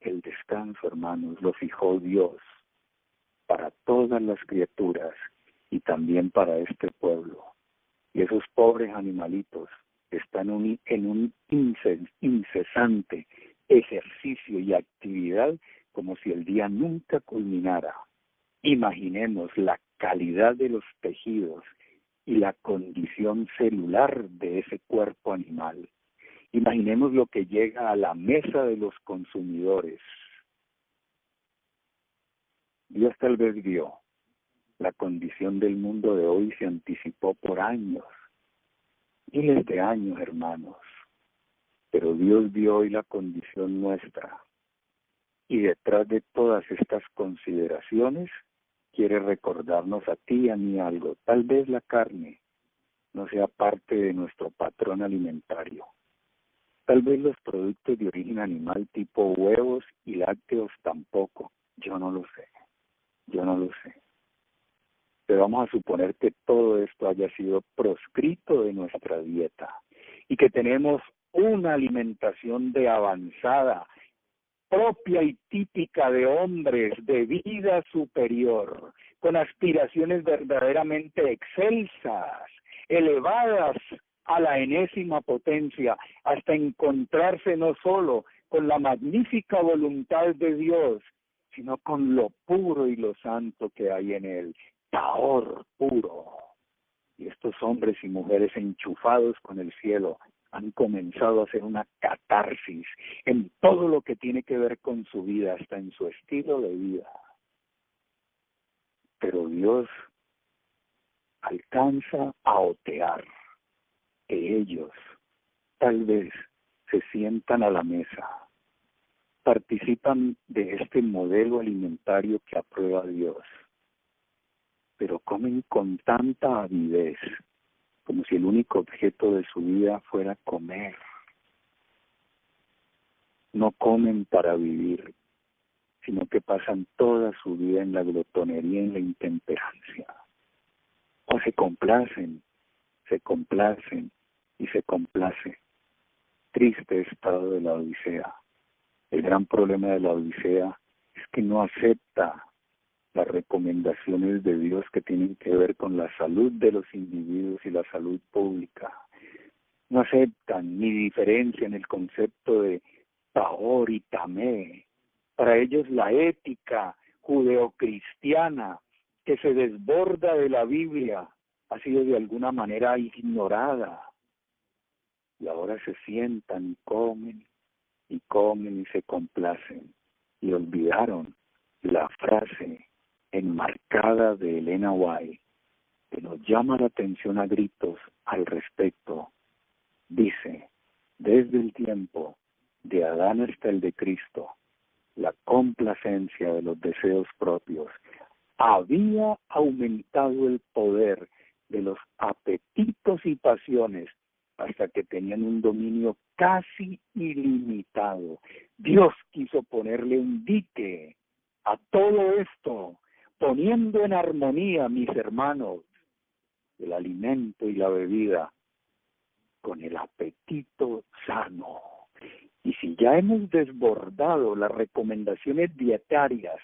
S2: El descanso, hermanos, lo fijó Dios para todas las criaturas y también para este pueblo. Y esos pobres animalitos están en un incesante ejercicio y actividad como si el día nunca culminara. Imaginemos la calidad de los tejidos y la condición celular de ese cuerpo animal. Imaginemos lo que llega a la mesa de los consumidores. Dios tal vez vio la condición del mundo de hoy, se anticipó por años, miles de años, hermanos. Pero Dios vio hoy la condición nuestra. Y detrás de todas estas consideraciones, quiere recordarnos a ti y a mí algo. Tal vez la carne no sea parte de nuestro patrón alimentario. Tal vez los productos de origen animal tipo huevos y lácteos tampoco. Yo no lo sé. Pero vamos a suponer que todo esto haya sido proscrito de nuestra dieta y que tenemos una alimentación de avanzada, propia y típica de hombres de vida superior, con aspiraciones verdaderamente excelsas, elevadas a la enésima potencia, hasta encontrarse no solo con la magnífica voluntad de Dios, sino con lo puro y lo santo que hay en él, Tahor puro. Y estos hombres y mujeres enchufados con el cielo han comenzado a hacer una catarsis en todo lo que tiene que ver con su vida, hasta en su estilo de vida. Pero Dios alcanza a otear que ellos tal vez se sientan a la mesa, participan de este modelo alimentario que aprueba Dios, pero comen con tanta avidez, como si el único objeto de su vida fuera comer. No comen para vivir, sino que pasan toda su vida en la glotonería y en la intemperancia. O se complacen y se complace. Triste estado de la Odisea. El gran problema de la Odisea es que no acepta las recomendaciones de Dios que tienen que ver con la salud de los individuos y la salud pública. No aceptan ni diferencian el concepto de Tahor y Tamé. Para ellos la ética judeocristiana que se desborda de la Biblia ha sido de alguna manera ignorada. Y ahora se sientan y comen y se complacen. Y olvidaron la frase enmarcada de Elena White, que nos llama la atención a gritos al respecto. Dice, desde el tiempo de Adán hasta el de Cristo, la complacencia de los deseos propios había aumentado el poder de los apetitos y pasiones hasta que tenían un dominio casi ilimitado. Dios quiso ponerle un dique a todo esto, poniendo en armonía, mis hermanos, el alimento y la bebida con el apetito sano. Y si ya hemos desbordado las recomendaciones dietarias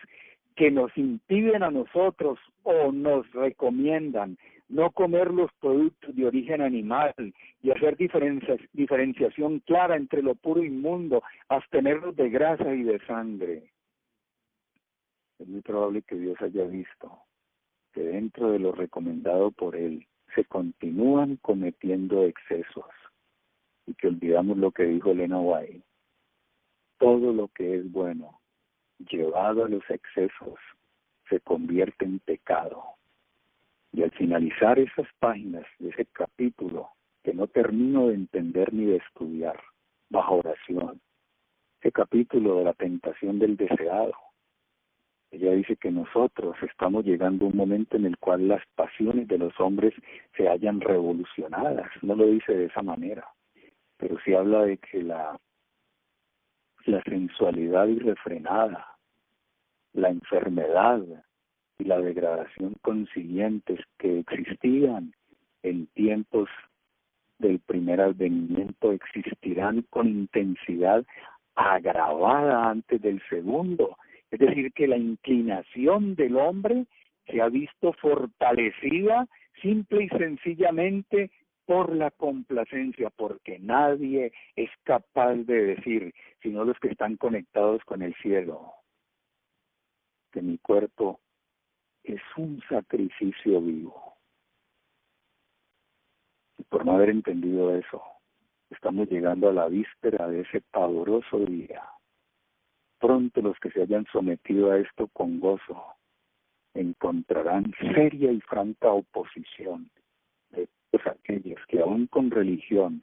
S2: que nos impiden a nosotros o nos recomiendan no comer los productos de origen animal y hacer diferenciación clara entre lo puro e inmundo, abstenernos de grasa y de sangre, es muy probable que Dios haya visto que dentro de lo recomendado por Él se continúan cometiendo excesos y que olvidamos lo que dijo Elena White. Todo lo que es bueno, llevado a los excesos, se convierte en pecado. Y al finalizar esas páginas de ese capítulo, que no termino de entender ni de estudiar, bajo oración, ese capítulo de la tentación del deseado, Ella dice que nosotros estamos llegando a un momento en el cual las pasiones de los hombres se hallan revolucionadas. No lo dice de esa manera, pero sí habla de que la sensualidad irrefrenada, la enfermedad y la degradación consiguientes que existían en tiempos del primer advenimiento existirán con intensidad agravada antes del segundo. Es decir, que la inclinación del hombre se ha visto fortalecida simple y sencillamente por la complacencia, porque nadie es capaz de decir, sino los que están conectados con el cielo, que mi cuerpo es un sacrificio vivo. Y por no haber entendido eso, estamos llegando a la víspera de ese pavoroso día. Pronto los que se hayan sometido a esto con gozo encontrarán seria y franca oposición de todos aquellos que aún con religión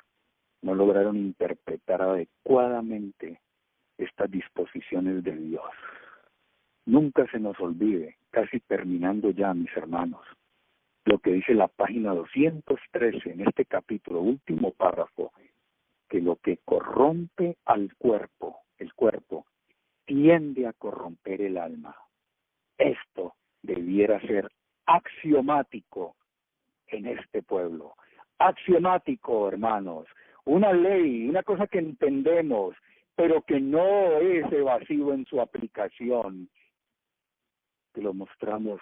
S2: no lograron interpretar adecuadamente estas disposiciones de Dios. Nunca se nos olvide, casi terminando ya, mis hermanos, lo que dice la página 213 en este capítulo, último párrafo, que lo que corrompe al cuerpo, el cuerpo, tiende a corromper el alma. Esto debiera ser axiomático en este pueblo. Axiomático, hermanos. Una ley, una cosa que entendemos, pero que no es evasivo en su aplicación, que lo mostramos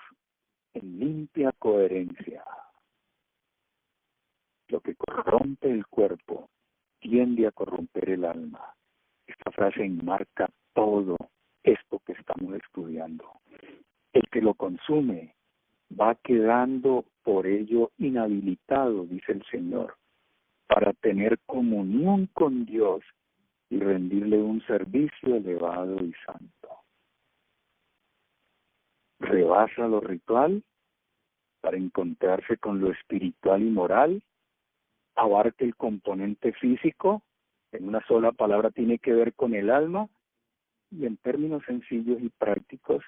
S2: en limpia coherencia. Lo que corrompe el cuerpo tiende a corromper el alma. Esta frase enmarca todo esto que estamos estudiando. El que lo consume va quedando por ello inhabilitado, dice el Señor, para tener comunión con Dios y rendirle un servicio elevado y santo. Rebasa lo ritual para encontrarse con lo espiritual y moral, abarca el componente físico, en una sola palabra tiene que ver con el alma, y en términos sencillos y prácticos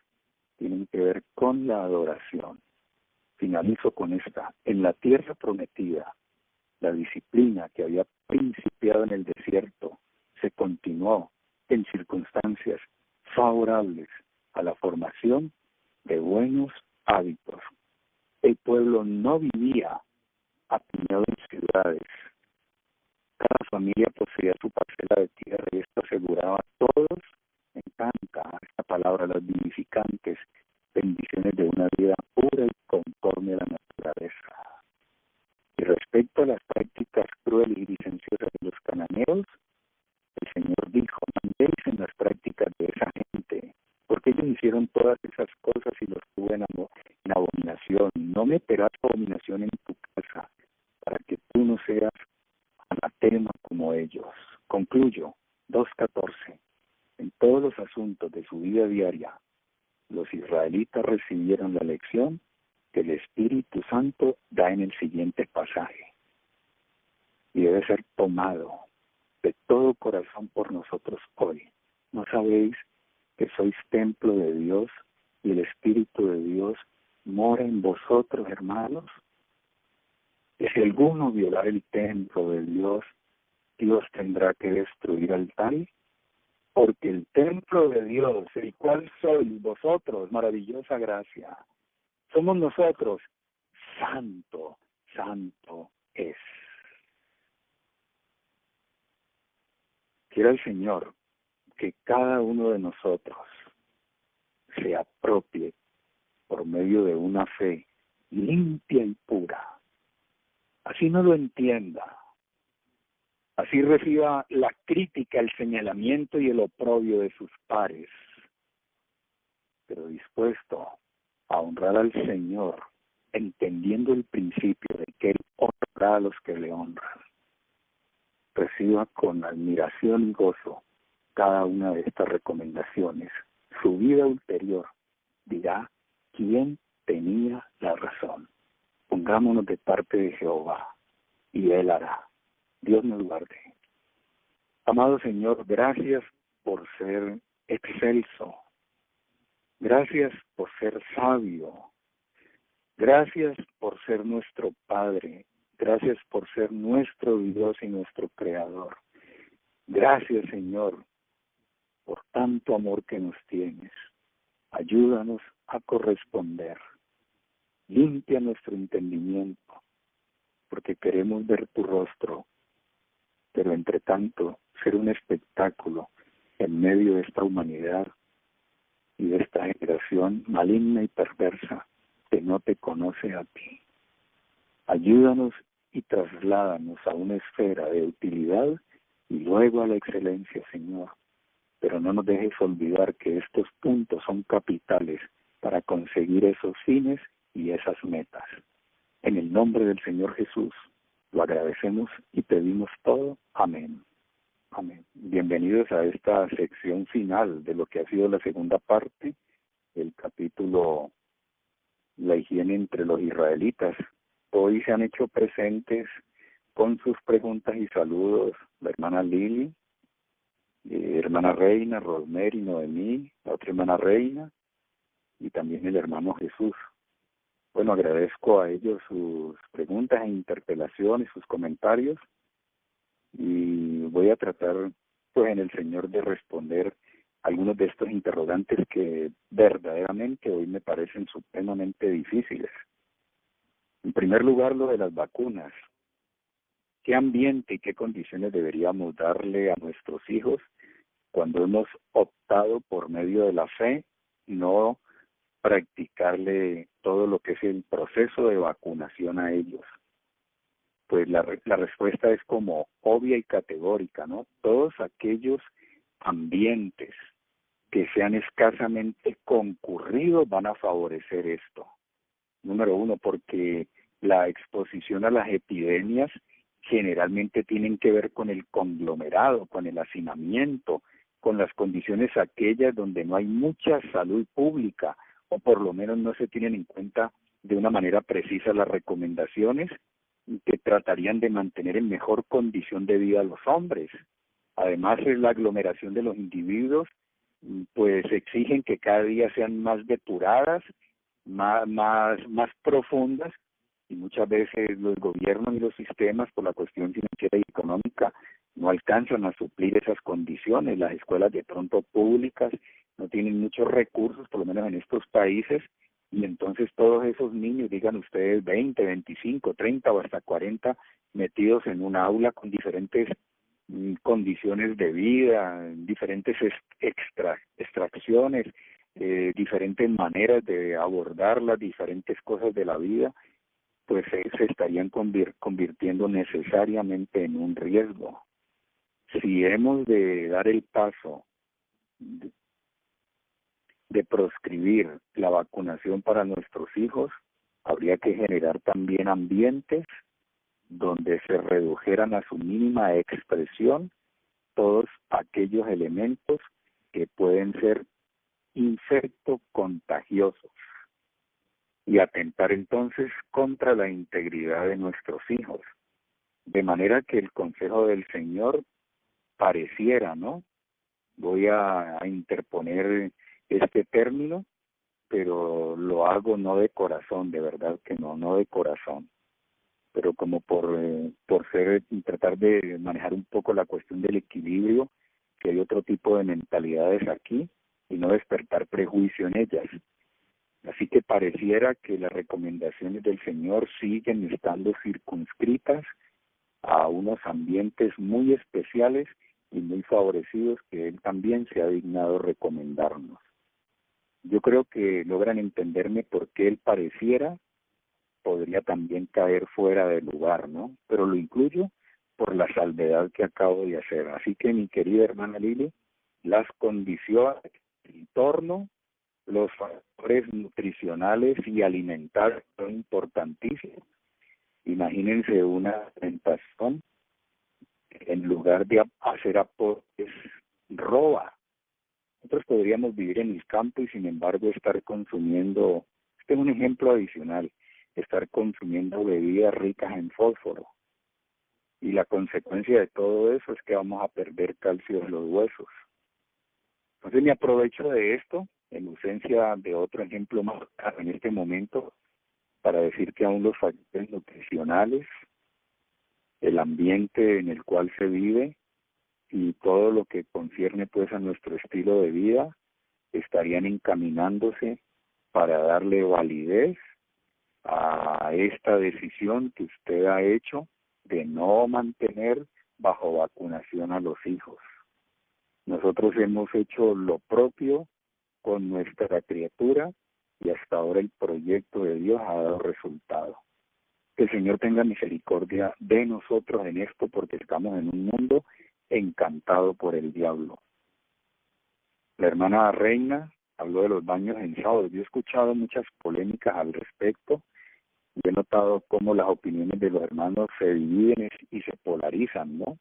S2: tienen que ver con la adoración. Finalizo con esta. En la tierra prometida, la disciplina que había principiado en el desierto se continuó en circunstancias favorables a la formación de buenos hábitos. El pueblo no vivía apiñado en ciudades. Cada familia poseía su parcela de tierra y esto aseguraba a todos, me encanta esta palabra, las vivificantes bendiciones de una vida pura y conforme a la naturaleza. Y respecto a las prácticas crueles y licenciosas de los cananeos, el Señor dijo, no andéis en las prácticas de esa gente, porque ellos hicieron todas esas cosas y los tuve en abominación. No meterás abominación en tu casa, para que tú no seas anatema como ellos. Concluyo, 2:14. En todos los asuntos de su vida diaria, los israelitas recibieron la lección que el Espíritu Santo da en el siguiente pasaje. Y debe ser tomado de todo corazón por nosotros hoy. ¿No sabéis que sois templo de Dios y el Espíritu de Dios mora en vosotros, hermanos? Y si alguno violar el templo de Dios, Dios tendrá que destruir al tal, porque el templo de Dios, el cual sois vosotros, maravillosa gracia, somos nosotros, santo, santo es. Quiera el Señor que cada uno de nosotros se apropie por medio de una fe limpia y pura. Así no lo entienda. Así reciba la crítica, el señalamiento y el oprobio de sus pares, pero dispuesto a honrar al Señor, entendiendo el principio de que Él honra a los que le honran. Reciba con admiración y gozo cada una de estas recomendaciones. Su vida ulterior dirá quién tenía la razón. Pongámonos de parte de Jehová y Él hará. Dios nos guarde. Amado Señor, gracias por ser excelso, Gracias por ser sabio. Gracias por ser nuestro Padre. Gracias por ser nuestro Dios y nuestro Creador. Gracias, Señor, por tanto amor que nos tienes. Ayúdanos a corresponder. Limpia nuestro entendimiento, porque queremos ver tu rostro, pero entre tanto ser un espectáculo en medio de esta humanidad y de esta generación maligna y perversa que no te conoce a ti. Ayúdanos y trasládanos a una esfera de utilidad y luego a la excelencia, Señor. Pero no nos dejes olvidar que estos puntos son capitales para conseguir esos fines y esas metas. En el nombre del Señor Jesús, lo agradecemos y pedimos todo. Amén. Amén. Bienvenidos a esta sección final de lo que ha sido la segunda parte del capítulo La higiene entre los israelitas. Hoy se han hecho presentes con sus preguntas y saludos la hermana Lili, hermana Reina, Rosemary, Noemí, la otra hermana Reina y también el hermano Jesús. Bueno, agradezco a ellos sus preguntas e interpelaciones, sus comentarios, y voy a tratar, pues, en el Señor de responder algunos de estos interrogantes que verdaderamente hoy me parecen supremamente difíciles. En primer lugar, lo de las vacunas. ¿Qué ambiente y qué condiciones deberíamos darle a nuestros hijos cuando hemos optado por medio de la fe no practicarle todo lo que es el proceso de vacunación a ellos? Pues la respuesta es como obvia y categórica, ¿no? Todos aquellos ambientes que sean escasamente concurridos van a favorecer esto. Número uno, porque la exposición a las epidemias generalmente tienen que ver con el conglomerado, con el hacinamiento, con las condiciones aquellas donde no hay mucha salud pública, o por lo menos no se tienen en cuenta de una manera precisa las recomendaciones que tratarían de mantener en mejor condición de vida a los hombres. Además, la aglomeración de los individuos, pues exigen que cada día sean más depuradas, más profundas, y muchas veces los gobiernos y los sistemas, por la cuestión financiera y económica, no alcanzan a suplir esas condiciones. Las escuelas de pronto públicas no tienen muchos recursos, por lo menos en estos países, y entonces todos esos niños, digan ustedes 20, 25, 30 o hasta 40, metidos en un aula con diferentes condiciones de vida, diferentes extracciones, diferentes maneras de abordar las diferentes cosas de la vida, pues se estarían convirtiendo necesariamente en un riesgo. Si hemos de dar el paso de proscribir la vacunación para nuestros hijos, habría que generar también ambientes donde se redujeran a su mínima expresión todos aquellos elementos que pueden ser infectocontagiosos y atentar entonces contra la integridad de nuestros hijos. De manera que el consejo del Señor pareciera, ¿no? Voy a interponer este término, pero lo hago no de corazón, de verdad que no de corazón, pero como por tratar de manejar un poco la cuestión del equilibrio, que hay otro tipo de mentalidades aquí, y no despertar prejuicio en ellas. Así que pareciera que las recomendaciones del Señor siguen estando circunscritas a unos ambientes muy especiales y muy favorecidos que Él también se ha dignado recomendarnos. Yo creo que logran entenderme por qué Él pareciera podría también caer fuera del lugar, ¿no? Pero lo incluyo por la salvedad que acabo de hacer. Así que, mi querida hermana Lili, las condiciones, el entorno, los factores nutricionales y alimentarios son importantísimos. Imagínense una alimentación, en lugar de hacer aportes, roba. Nosotros podríamos vivir en el campo y sin embargo estar consumiendo, este es un ejemplo adicional, estar consumiendo bebidas ricas en fósforo. Y la consecuencia de todo eso es que vamos a perder calcio de los huesos. Entonces me aprovecho de esto en ausencia de otro ejemplo más claro en este momento, para decir que aún los factores nutricionales, el ambiente en el cual se vive y todo lo que concierne pues a nuestro estilo de vida estarían encaminándose para darle validez a esta decisión que usted ha hecho de no mantener bajo vacunación a los hijos. Nosotros hemos hecho lo propio con nuestra criatura y hasta ahora el proyecto de Dios ha dado resultado. Que el Señor tenga misericordia de nosotros en esto, porque estamos en un mundo encantado por el diablo. La hermana Reina habló de los baños en sábado. Yo he escuchado muchas polémicas al respecto y he notado cómo las opiniones de los hermanos se dividen y se polarizan, ¿no?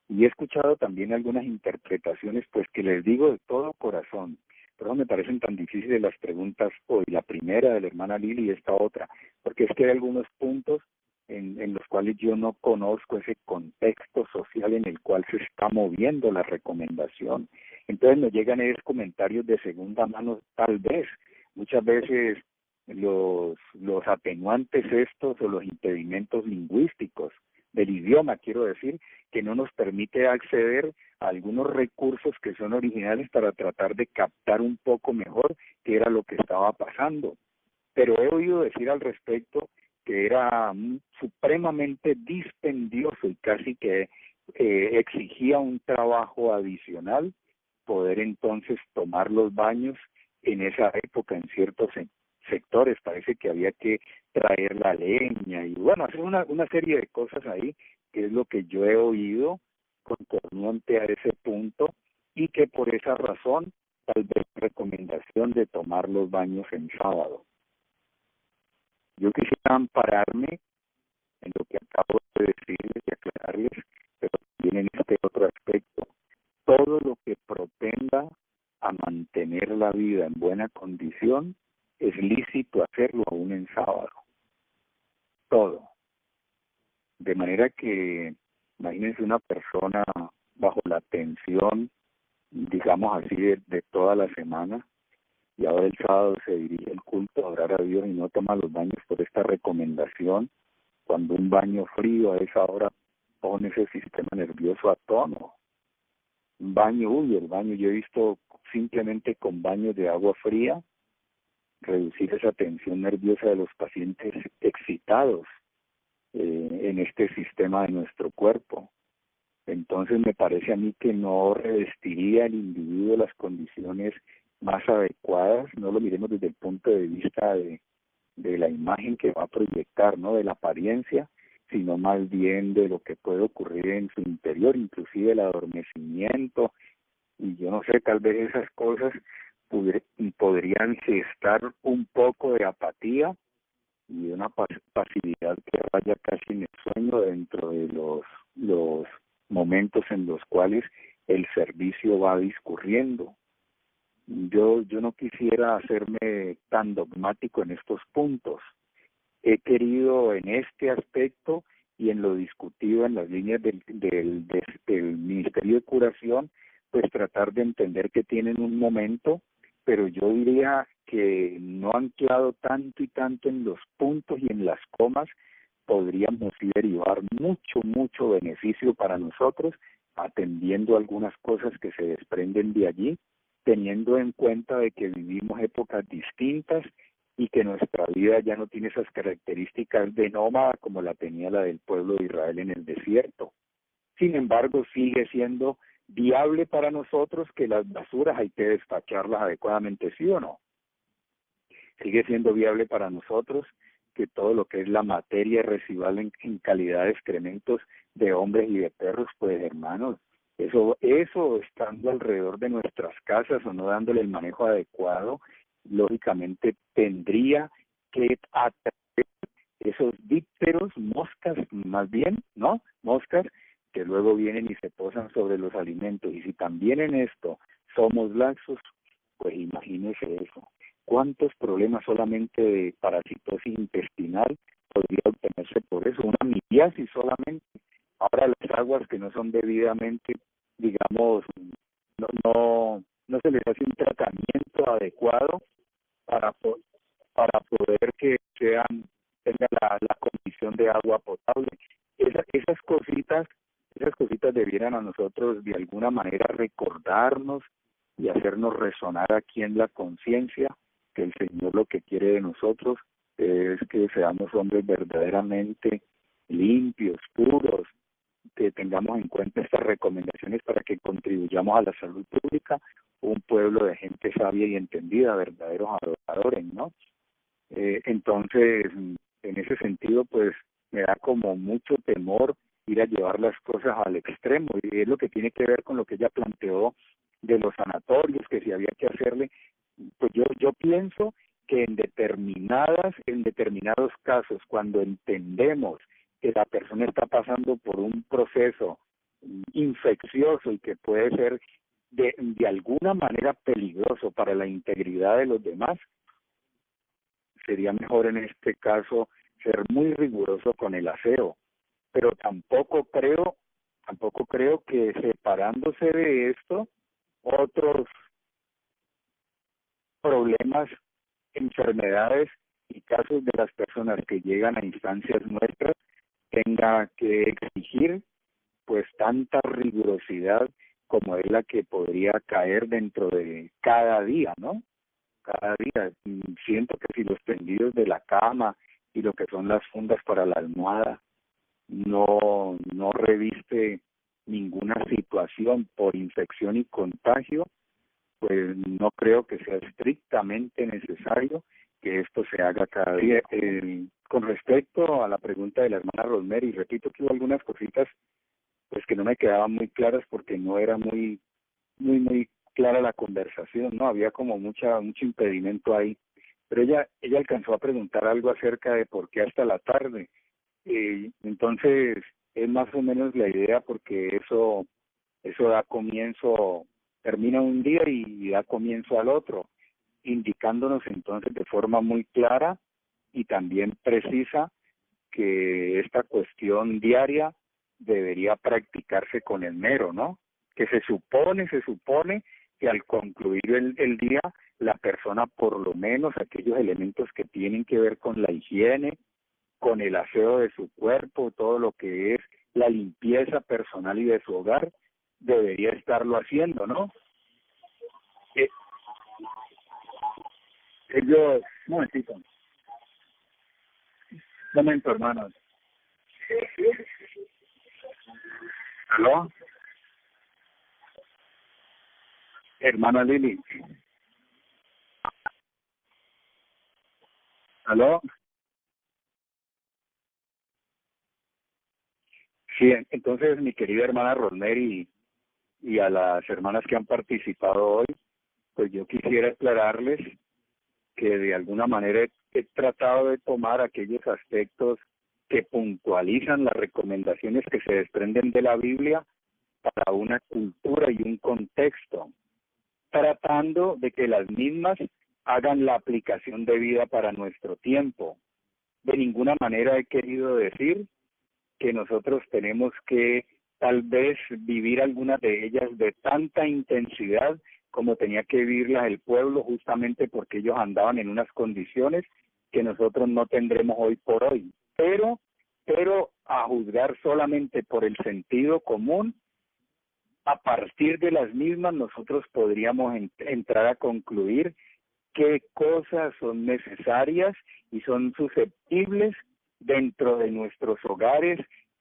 S2: Y he escuchado también algunas interpretaciones, pues que les digo de todo corazón, pero me parecen tan difíciles las preguntas hoy, la primera de la hermana Lili y esta otra, porque es que hay algunos puntos en los cuales yo no conozco ese contexto social en el cual se está moviendo la recomendación. Entonces nos llegan esos comentarios de segunda mano, tal vez. Muchas veces los atenuantes estos o los impedimentos lingüísticos del idioma, quiero decir, que no nos permite acceder a algunos recursos que son originales para tratar de captar un poco mejor qué era lo que estaba pasando. Pero he oído decir al respecto que era supremamente dispendioso y casi que exigía un trabajo adicional poder entonces tomar los baños en esa época en ciertos sectores. Parece que había que traer la leña y bueno, hacer una serie de cosas ahí, que es lo que yo he oído concerniente a ese punto, y que por esa razón tal vez recomendación de tomar los baños en sábado. Yo quisiera ampararme en lo que acabo de decirles y aclararles, pero también en este otro aspecto. Todo lo que propenda a mantener la vida en buena condición es lícito hacerlo aún en sábado. Todo. De manera que, imagínense una persona bajo la tensión, digamos así, de toda la semana, y ahora el sábado se dirige el culto a orar a Dios y no toma los baños por esta recomendación, cuando un baño frío a esa hora pone ese sistema nervioso a tono. Un baño, el baño, yo he visto simplemente con baños de agua fría reducir esa tensión nerviosa de los pacientes excitados en este sistema de nuestro cuerpo. Entonces me parece a mí que no revestiría el individuo las condiciones más adecuadas. No lo miremos desde el punto de vista de la imagen que va a proyectar, ¿no? De la apariencia, sino más bien de lo que puede ocurrir en su interior, inclusive el adormecimiento, y yo no sé, tal vez esas cosas podrían gestar un poco de apatía y una pasividad que vaya casi en el sueño dentro de los momentos en los cuales el servicio va discurriendo. Yo no quisiera hacerme tan dogmático en estos puntos. He querido en este aspecto y en lo discutido en las líneas del Ministerio de Curación, pues tratar de entender que tienen un momento, pero yo diría que no anclado tanto y tanto en los puntos y en las comas, podríamos derivar mucho beneficio para nosotros, atendiendo algunas cosas que se desprenden de allí, teniendo en cuenta de que vivimos épocas distintas y que nuestra vida ya no tiene esas características de nómada como la tenía la del pueblo de Israel en el desierto. Sin embargo, sigue siendo viable para nosotros que las basuras hay que despacharlas adecuadamente, ¿sí o no? Sigue siendo viable para nosotros que todo lo que es la materia residual en calidad de excrementos de hombres y de perros, pues hermanos, eso estando alrededor de nuestras casas o no dándole el manejo adecuado, lógicamente tendría que atraer esos dípteros, moscas más bien, ¿no? Moscas que luego vienen y se posan sobre los alimentos. Y si también en esto somos laxos, pues imagínese eso. ¿Cuántos problemas solamente de parasitosis intestinal podría obtenerse por eso? Una miriasis solamente. Ahora las aguas que no son debidamente, digamos, no no se les hace un tratamiento adecuado para, para poder que tenga la condición de agua potable. Esas cositas debieran a nosotros de alguna manera recordarnos y hacernos resonar aquí en la conciencia que el Señor lo que quiere de nosotros es que seamos hombres verdaderamente limpios, puros, que tengamos en cuenta estas recomendaciones para que contribuyamos a la salud pública, un pueblo de gente sabia y entendida, verdaderos adoradores, ¿no? Entonces, en ese sentido, pues me da como mucho temor ir a llevar las cosas al extremo, y es lo que tiene que ver con lo que ella planteó de los sanatorios, que si había que hacerle, pues yo pienso que en determinados casos, cuando entendemos que la persona está pasando por un proceso infeccioso y que puede ser de alguna manera peligroso para la integridad de los demás, sería mejor en este caso ser muy riguroso con el aseo, pero tampoco creo que separándose de esto otros problemas, enfermedades y casos de las personas que llegan a instancias nuestras tenga que exigir pues tanta rigurosidad como es la que podría caer dentro de cada día, ¿no? Cada día. Siento que si los tendidos de la cama y lo que son las fundas para la almohada no reviste ninguna situación por infección y contagio, pues no creo que sea estrictamente necesario que esto se haga cada día. Con respecto a la pregunta de la hermana Rosemary, repito que hubo algunas cositas pues que no me quedaban muy claras porque no era muy clara la conversación, ¿no? Había como mucho impedimento ahí. Pero ella alcanzó a preguntar algo acerca de por qué hasta la tarde. Entonces, es más o menos la idea porque eso da comienzo, termina un día y da comienzo al otro, indicándonos entonces de forma muy clara y también precisa que esta cuestión diaria debería practicarse con esmero, ¿no? Que se supone que al concluir el día, la persona por lo menos aquellos elementos que tienen que ver con la higiene, con el aseo de su cuerpo, todo lo que es la limpieza personal y de su hogar, debería estarlo haciendo, ¿no? Un momentito, hermanos. ¿Aló? Hermana Lili. ¿Aló? Sí, entonces mi querida hermana Rosemary y a las hermanas que han participado hoy, pues yo quisiera aclararles que de alguna manera he tratado de tomar aquellos aspectos que puntualizan las recomendaciones que se desprenden de la Biblia para una cultura y un contexto, tratando de que las mismas hagan la aplicación debida para nuestro tiempo. De ninguna manera he querido decir que nosotros tenemos que tal vez vivir algunas de ellas de tanta intensidad como tenía que vivirlas el pueblo, justamente porque ellos andaban en unas condiciones que nosotros no tendremos hoy por hoy. Pero a juzgar solamente por el sentido común, a partir de las mismas nosotros podríamos entrar a concluir qué cosas son necesarias y son susceptibles dentro de nuestros hogares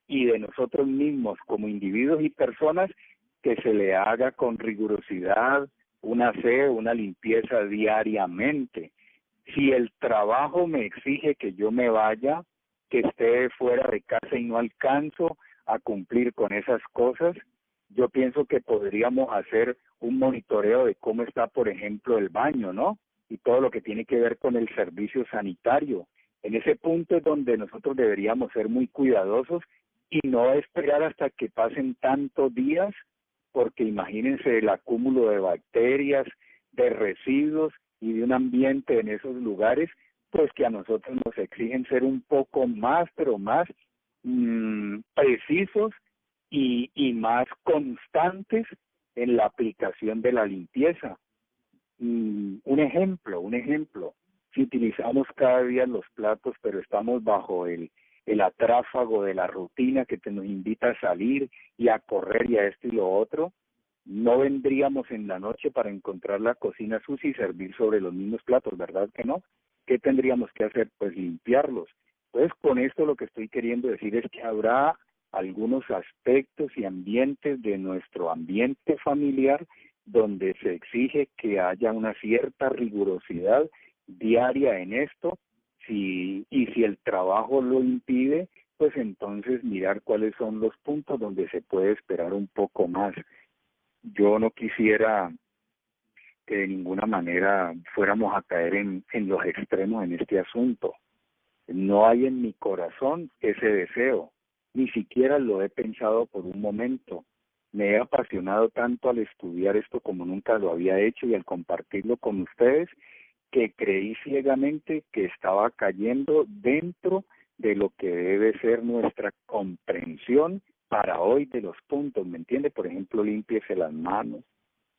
S2: y de nosotros mismos como individuos y personas, que se le haga con rigurosidad un aseo, una limpieza diariamente. Si el trabajo me exige que yo me vaya, que esté fuera de casa y no alcanzo a cumplir con esas cosas, yo pienso que podríamos hacer un monitoreo de cómo está, por ejemplo, el baño, ¿no? Y todo lo que tiene que ver con el servicio sanitario. En ese punto es donde nosotros deberíamos ser muy cuidadosos y no esperar hasta que pasen tantos días, porque imagínense el acúmulo de bacterias, de residuos y de un ambiente en esos lugares, pues que a nosotros nos exigen ser un poco más, pero más precisos y más constantes en la aplicación de la limpieza. Un ejemplo, si utilizamos cada día los platos, pero estamos bajo el atráfago de la rutina que nos invita a salir y a correr y a esto y lo otro, no vendríamos en la noche para encontrar la cocina sucia y servir sobre los mismos platos, ¿verdad que no? ¿Qué tendríamos que hacer? Pues limpiarlos. Entonces, con esto lo que estoy queriendo decir es que habrá algunos aspectos y ambientes de nuestro ambiente familiar donde se exige que haya una cierta rigurosidad diaria en esto, y si el trabajo lo impide, pues entonces mirar cuáles son los puntos donde se puede esperar un poco más. Yo no quisiera que de ninguna manera fuéramos a caer en los extremos en este asunto. No hay en mi corazón ese deseo, ni siquiera lo he pensado por un momento. Me he apasionado tanto al estudiar esto como nunca lo había hecho y al compartirlo con ustedes, que creí ciegamente que estaba cayendo dentro de lo que debe ser nuestra comprensión para hoy de los puntos, ¿me entiende? Por ejemplo, límpiese las manos,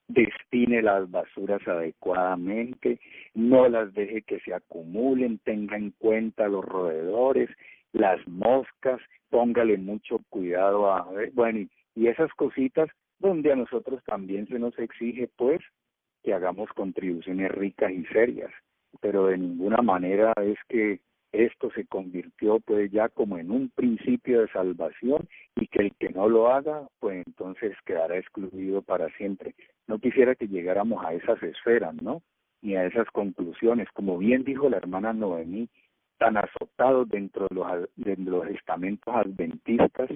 S2: destine las basuras adecuadamente, no las deje que se acumulen, tenga en cuenta los roedores, las moscas, póngale mucho cuidado a ver, bueno, y esas cositas donde a nosotros también se nos exige, pues, que hagamos contribuciones ricas y serias, pero de ninguna manera es que esto se convirtió pues ya como en un principio de salvación y que el que no lo haga pues entonces quedará excluido para siempre. No quisiera que llegáramos a esas esferas, ¿no? Ni a esas conclusiones. Como bien dijo la hermana Noemí, tan azotados dentro de los estamentos adventistas,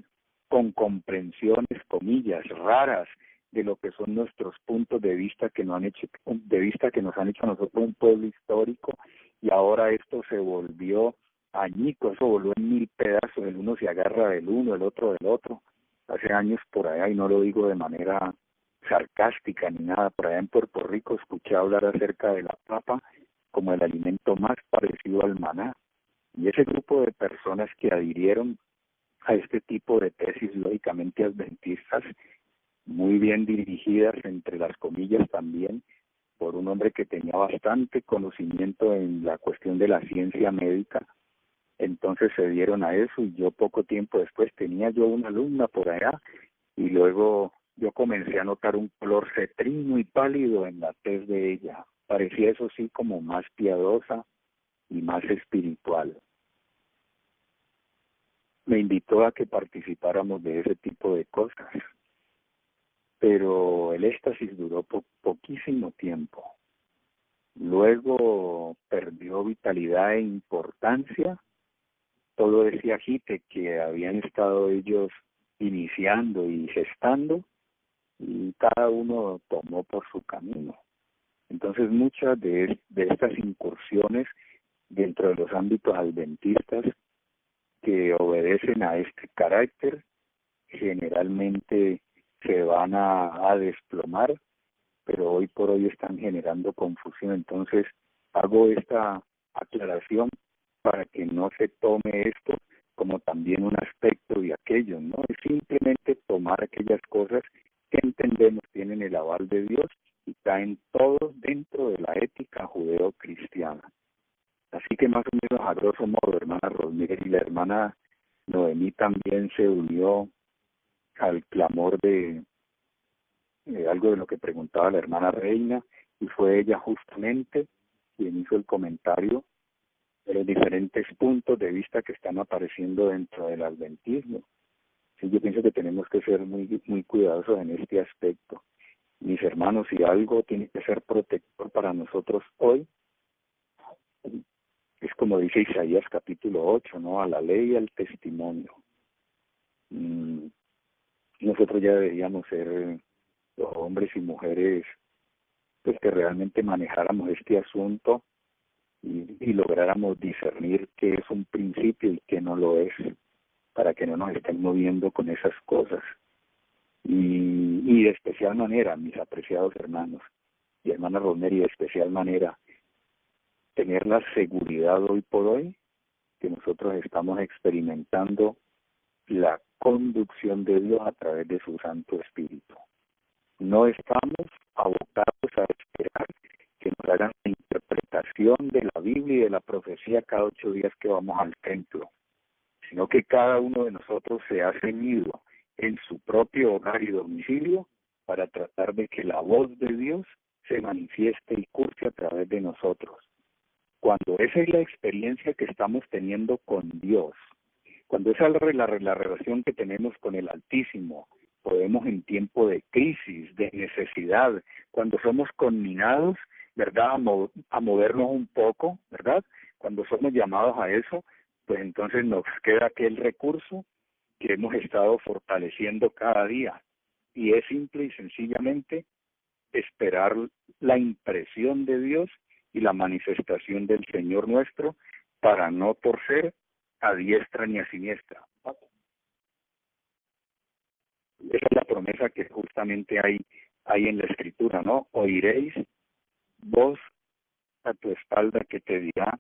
S2: con comprensiones, comillas, raras de lo que son nuestros puntos de vista que nos han hecho a nosotros un pueblo histórico, y ahora esto se volvió añico, eso volvió en 1000 pedazos, el uno se agarra del uno, el otro del otro. Hace años por allá, y no lo digo de manera sarcástica ni nada, por allá en Puerto Rico escuché hablar acerca de la papa como el alimento más parecido al maná, y ese grupo de personas que adhirieron a este tipo de tesis lógicamente adventistas, muy bien dirigidas, entre las comillas también, por un hombre que tenía bastante conocimiento en la cuestión de la ciencia médica. Entonces se dieron a eso, y yo poco tiempo después tenía yo una alumna por allá, y luego yo comencé a notar un color cetrino y pálido en la tez de ella. Parecía eso sí como más piadosa y más espiritual. Me invitó a que participáramos de ese tipo de cosas, pero el éxtasis duró poquísimo tiempo. Luego perdió vitalidad e importancia todo ese agite que habían estado ellos iniciando y gestando, y cada uno tomó por su camino. Entonces muchas de estas incursiones dentro de los ámbitos adventistas que obedecen a este carácter generalmente se van a desplomar, pero hoy por hoy están generando confusión. Entonces hago esta aclaración para que no se tome esto como también un aspecto de aquello, ¿no? Es simplemente tomar aquellas cosas que entendemos tienen el aval de Dios y caen todos dentro de la ética judeo-cristiana. Así que más o menos a grosso modo, hermana Rosemary, y la hermana Noemí también se unió al clamor de algo de lo que preguntaba la hermana Reina, y fue ella justamente quien hizo el comentario de los diferentes puntos de vista que están apareciendo dentro del adventismo. Sí, yo pienso que tenemos que ser muy cuidadosos en este aspecto. Mis hermanos, si algo tiene que ser protector para nosotros hoy, es como dice Isaías capítulo 8, ¿no? A la ley y al testimonio. Nosotros ya deberíamos ser los hombres y mujeres pues que realmente manejáramos este asunto y lográramos discernir qué es un principio y qué no lo es, para que no nos estén moviendo con esas cosas. Y de especial manera, mis apreciados hermanos y hermanas Rosemary, de especial manera, tener la seguridad hoy por hoy que nosotros estamos experimentando la conducción de Dios a través de su Santo Espíritu. no estamos abocados a esperar que nos hagan la interpretación de la Biblia y de la profecía cada 8 días que vamos al templo, sino que cada uno de nosotros se ha ceñido en su propio hogar y domicilio para tratar de que la voz de Dios se manifieste y curse a través de nosotros. Cuando esa es la experiencia que estamos teniendo con Dios, cuando esa es la relación que tenemos con el Altísimo, podemos en tiempo de crisis, de necesidad, cuando somos conminados, ¿verdad?, a movernos un poco, ¿verdad?, cuando somos llamados a eso, pues entonces nos queda aquel recurso que hemos estado fortaleciendo cada día, y es simple y sencillamente esperar la impresión de Dios y la manifestación del Señor nuestro para no torcer a diestra ni a siniestra. Esa es la promesa que justamente hay en la Escritura, ¿no? Oiréis voz a tu espalda que te dirá,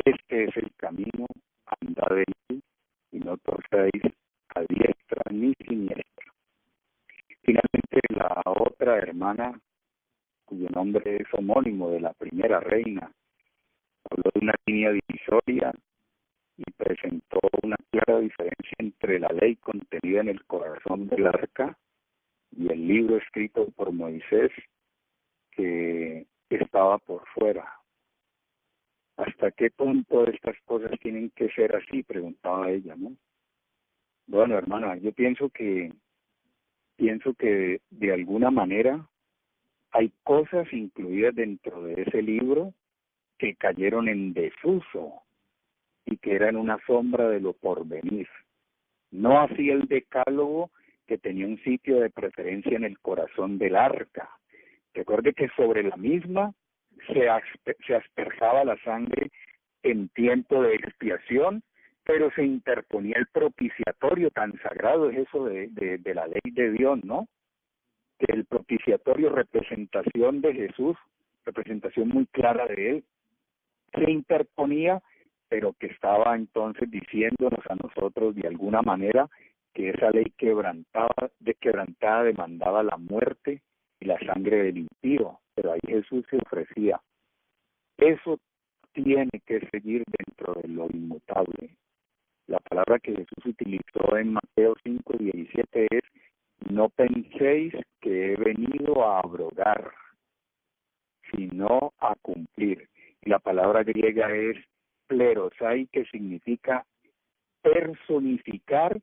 S2: este es el camino, andad en él, y no torcéis a diestra ni siniestra. Finalmente, la otra hermana, cuyo nombre es homónimo de la primera reina, habló de una línea divisoria y presentó una clara diferencia entre la ley contenida en el corazón del arca y el libro escrito por Moisés que estaba por fuera. ¿Hasta qué punto estas cosas tienen que ser así?, preguntaba ella, ¿no? Bueno, hermana, yo pienso que de alguna manera hay cosas incluidas dentro de ese libro que cayeron en desuso y que eran una sombra de lo porvenir. No así el decálogo, que tenía un sitio de preferencia en el corazón del arca. Recuerde que sobre la misma se asperjaba la sangre en tiempo de expiación, pero se interponía el propiciatorio. Tan sagrado es eso de la ley de Dios, ¿no? Que el propiciatorio, representación de Jesús, representación muy clara de él, se interponía, pero que estaba entonces diciéndonos a nosotros de alguna manera que esa ley quebrantada demandaba la muerte y la sangre del impío, pero ahí Jesús se ofrecía. Eso tiene que seguir dentro de lo inmutable. La palabra que Jesús utilizó en Mateo 5:17 es: no penséis que he venido a abrogar, sino a cumplir. Y la palabra griega es plerosai, que significa personificar,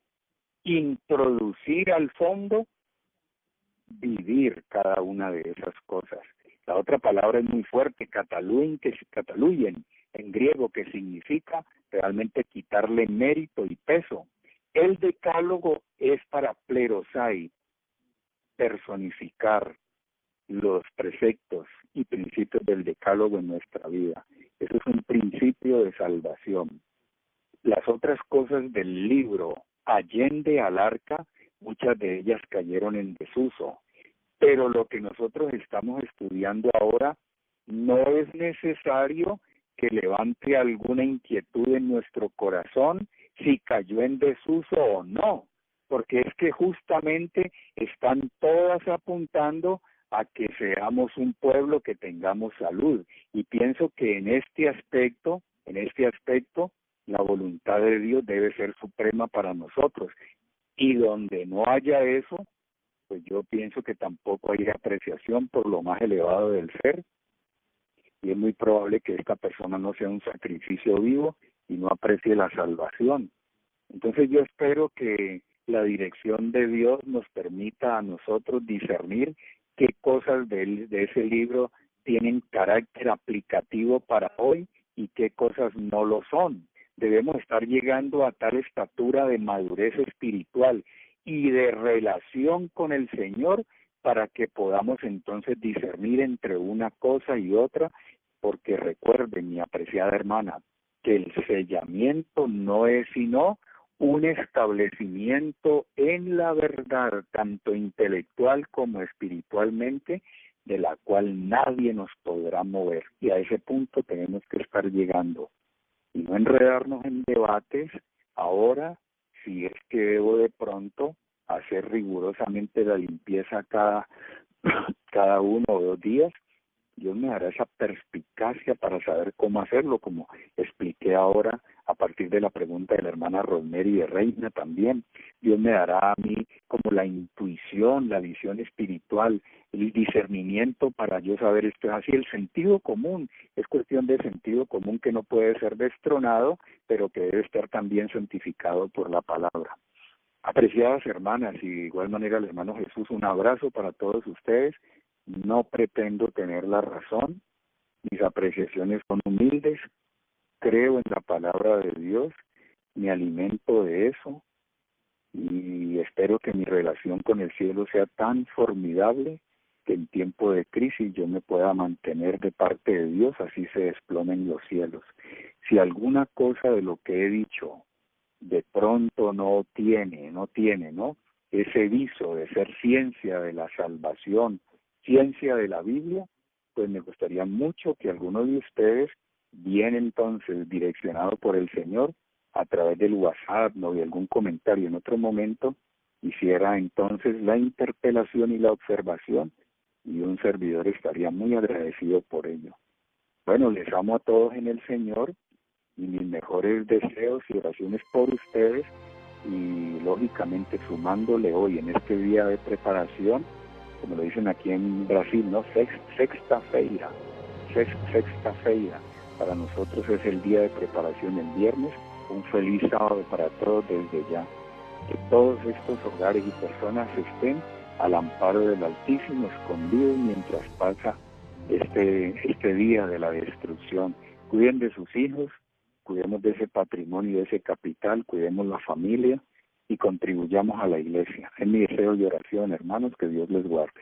S2: introducir al fondo, vivir cada una de esas cosas. La otra palabra es muy fuerte, cataluyen, en griego, que significa realmente quitarle mérito y peso. El decálogo es para plerosai, personificar los preceptos y principios del decálogo en nuestra vida. Eso es un principio de salvación. Las otras cosas del libro, allende al arca, muchas de ellas cayeron en desuso. Pero lo que nosotros estamos estudiando ahora no es necesario que levante alguna inquietud en nuestro corazón si cayó en desuso o no, porque es que justamente están todas apuntando a que seamos un pueblo que tengamos salud. Y pienso que en este aspecto, la voluntad de Dios debe ser suprema para nosotros. Y donde no haya eso, pues yo pienso que tampoco hay apreciación por lo más elevado del ser, y es muy probable que esta persona no sea un sacrificio vivo y no aprecie la salvación. Entonces yo espero que la dirección de Dios nos permita a nosotros discernir qué cosas de ese libro tienen carácter aplicativo para hoy y qué cosas no lo son. Debemos estar llegando a tal estatura de madurez espiritual y de relación con el Señor para que podamos entonces discernir entre una cosa y otra, porque recuerden, mi apreciada hermana, que el sellamiento no es sino un establecimiento en la verdad, tanto intelectual como espiritualmente, de la cual nadie nos podrá mover. Y a ese punto tenemos que estar llegando. Y no enredarnos en debates ahora, si es que debo de pronto hacer rigurosamente la limpieza cada cada 1 o 2 días, Dios me dará esa perspicacia para saber cómo hacerlo, como expliqué ahora a partir de la pregunta de la hermana Rosemary de Reina también. Dios me dará a mí como la intuición, la visión espiritual, el discernimiento para yo saber esto es así. El sentido común es cuestión de sentido común que no puede ser destronado, pero que debe estar también santificado por la palabra. Apreciadas hermanas, y de igual manera el hermano Jesús, un abrazo para todos ustedes. No pretendo tener la razón, mis apreciaciones son humildes, creo en la palabra de Dios, me alimento de eso y espero que mi relación con el cielo sea tan formidable que en tiempo de crisis yo me pueda mantener de parte de Dios, así se desplomen los cielos. Si alguna cosa de lo que he dicho de pronto no tiene, ¿no? Ese viso de ser ciencia de la salvación, ciencia de la Biblia, pues me gustaría mucho que alguno de ustedes, bien entonces direccionado por el Señor, a través del WhatsApp, ¿no?, de algún comentario en otro momento, hiciera entonces la interpelación y la observación, y un servidor estaría muy agradecido por ello. Bueno, les amo a todos en el Señor, y mis mejores deseos y oraciones por ustedes, y lógicamente sumándole hoy en este día de preparación, como lo dicen aquí en Brasil, ¿no? Sexta-feira. Para nosotros es el día de preparación el viernes. Un feliz sábado para todos desde ya. Que todos estos hogares y personas estén al amparo del Altísimo, escondidos mientras pasa este día de la destrucción. Cuiden de sus hijos, cuidemos de ese patrimonio, de ese capital, cuidemos la familia y contribuyamos a la iglesia. Es mi deseo y oración, hermanos, que Dios les guarde.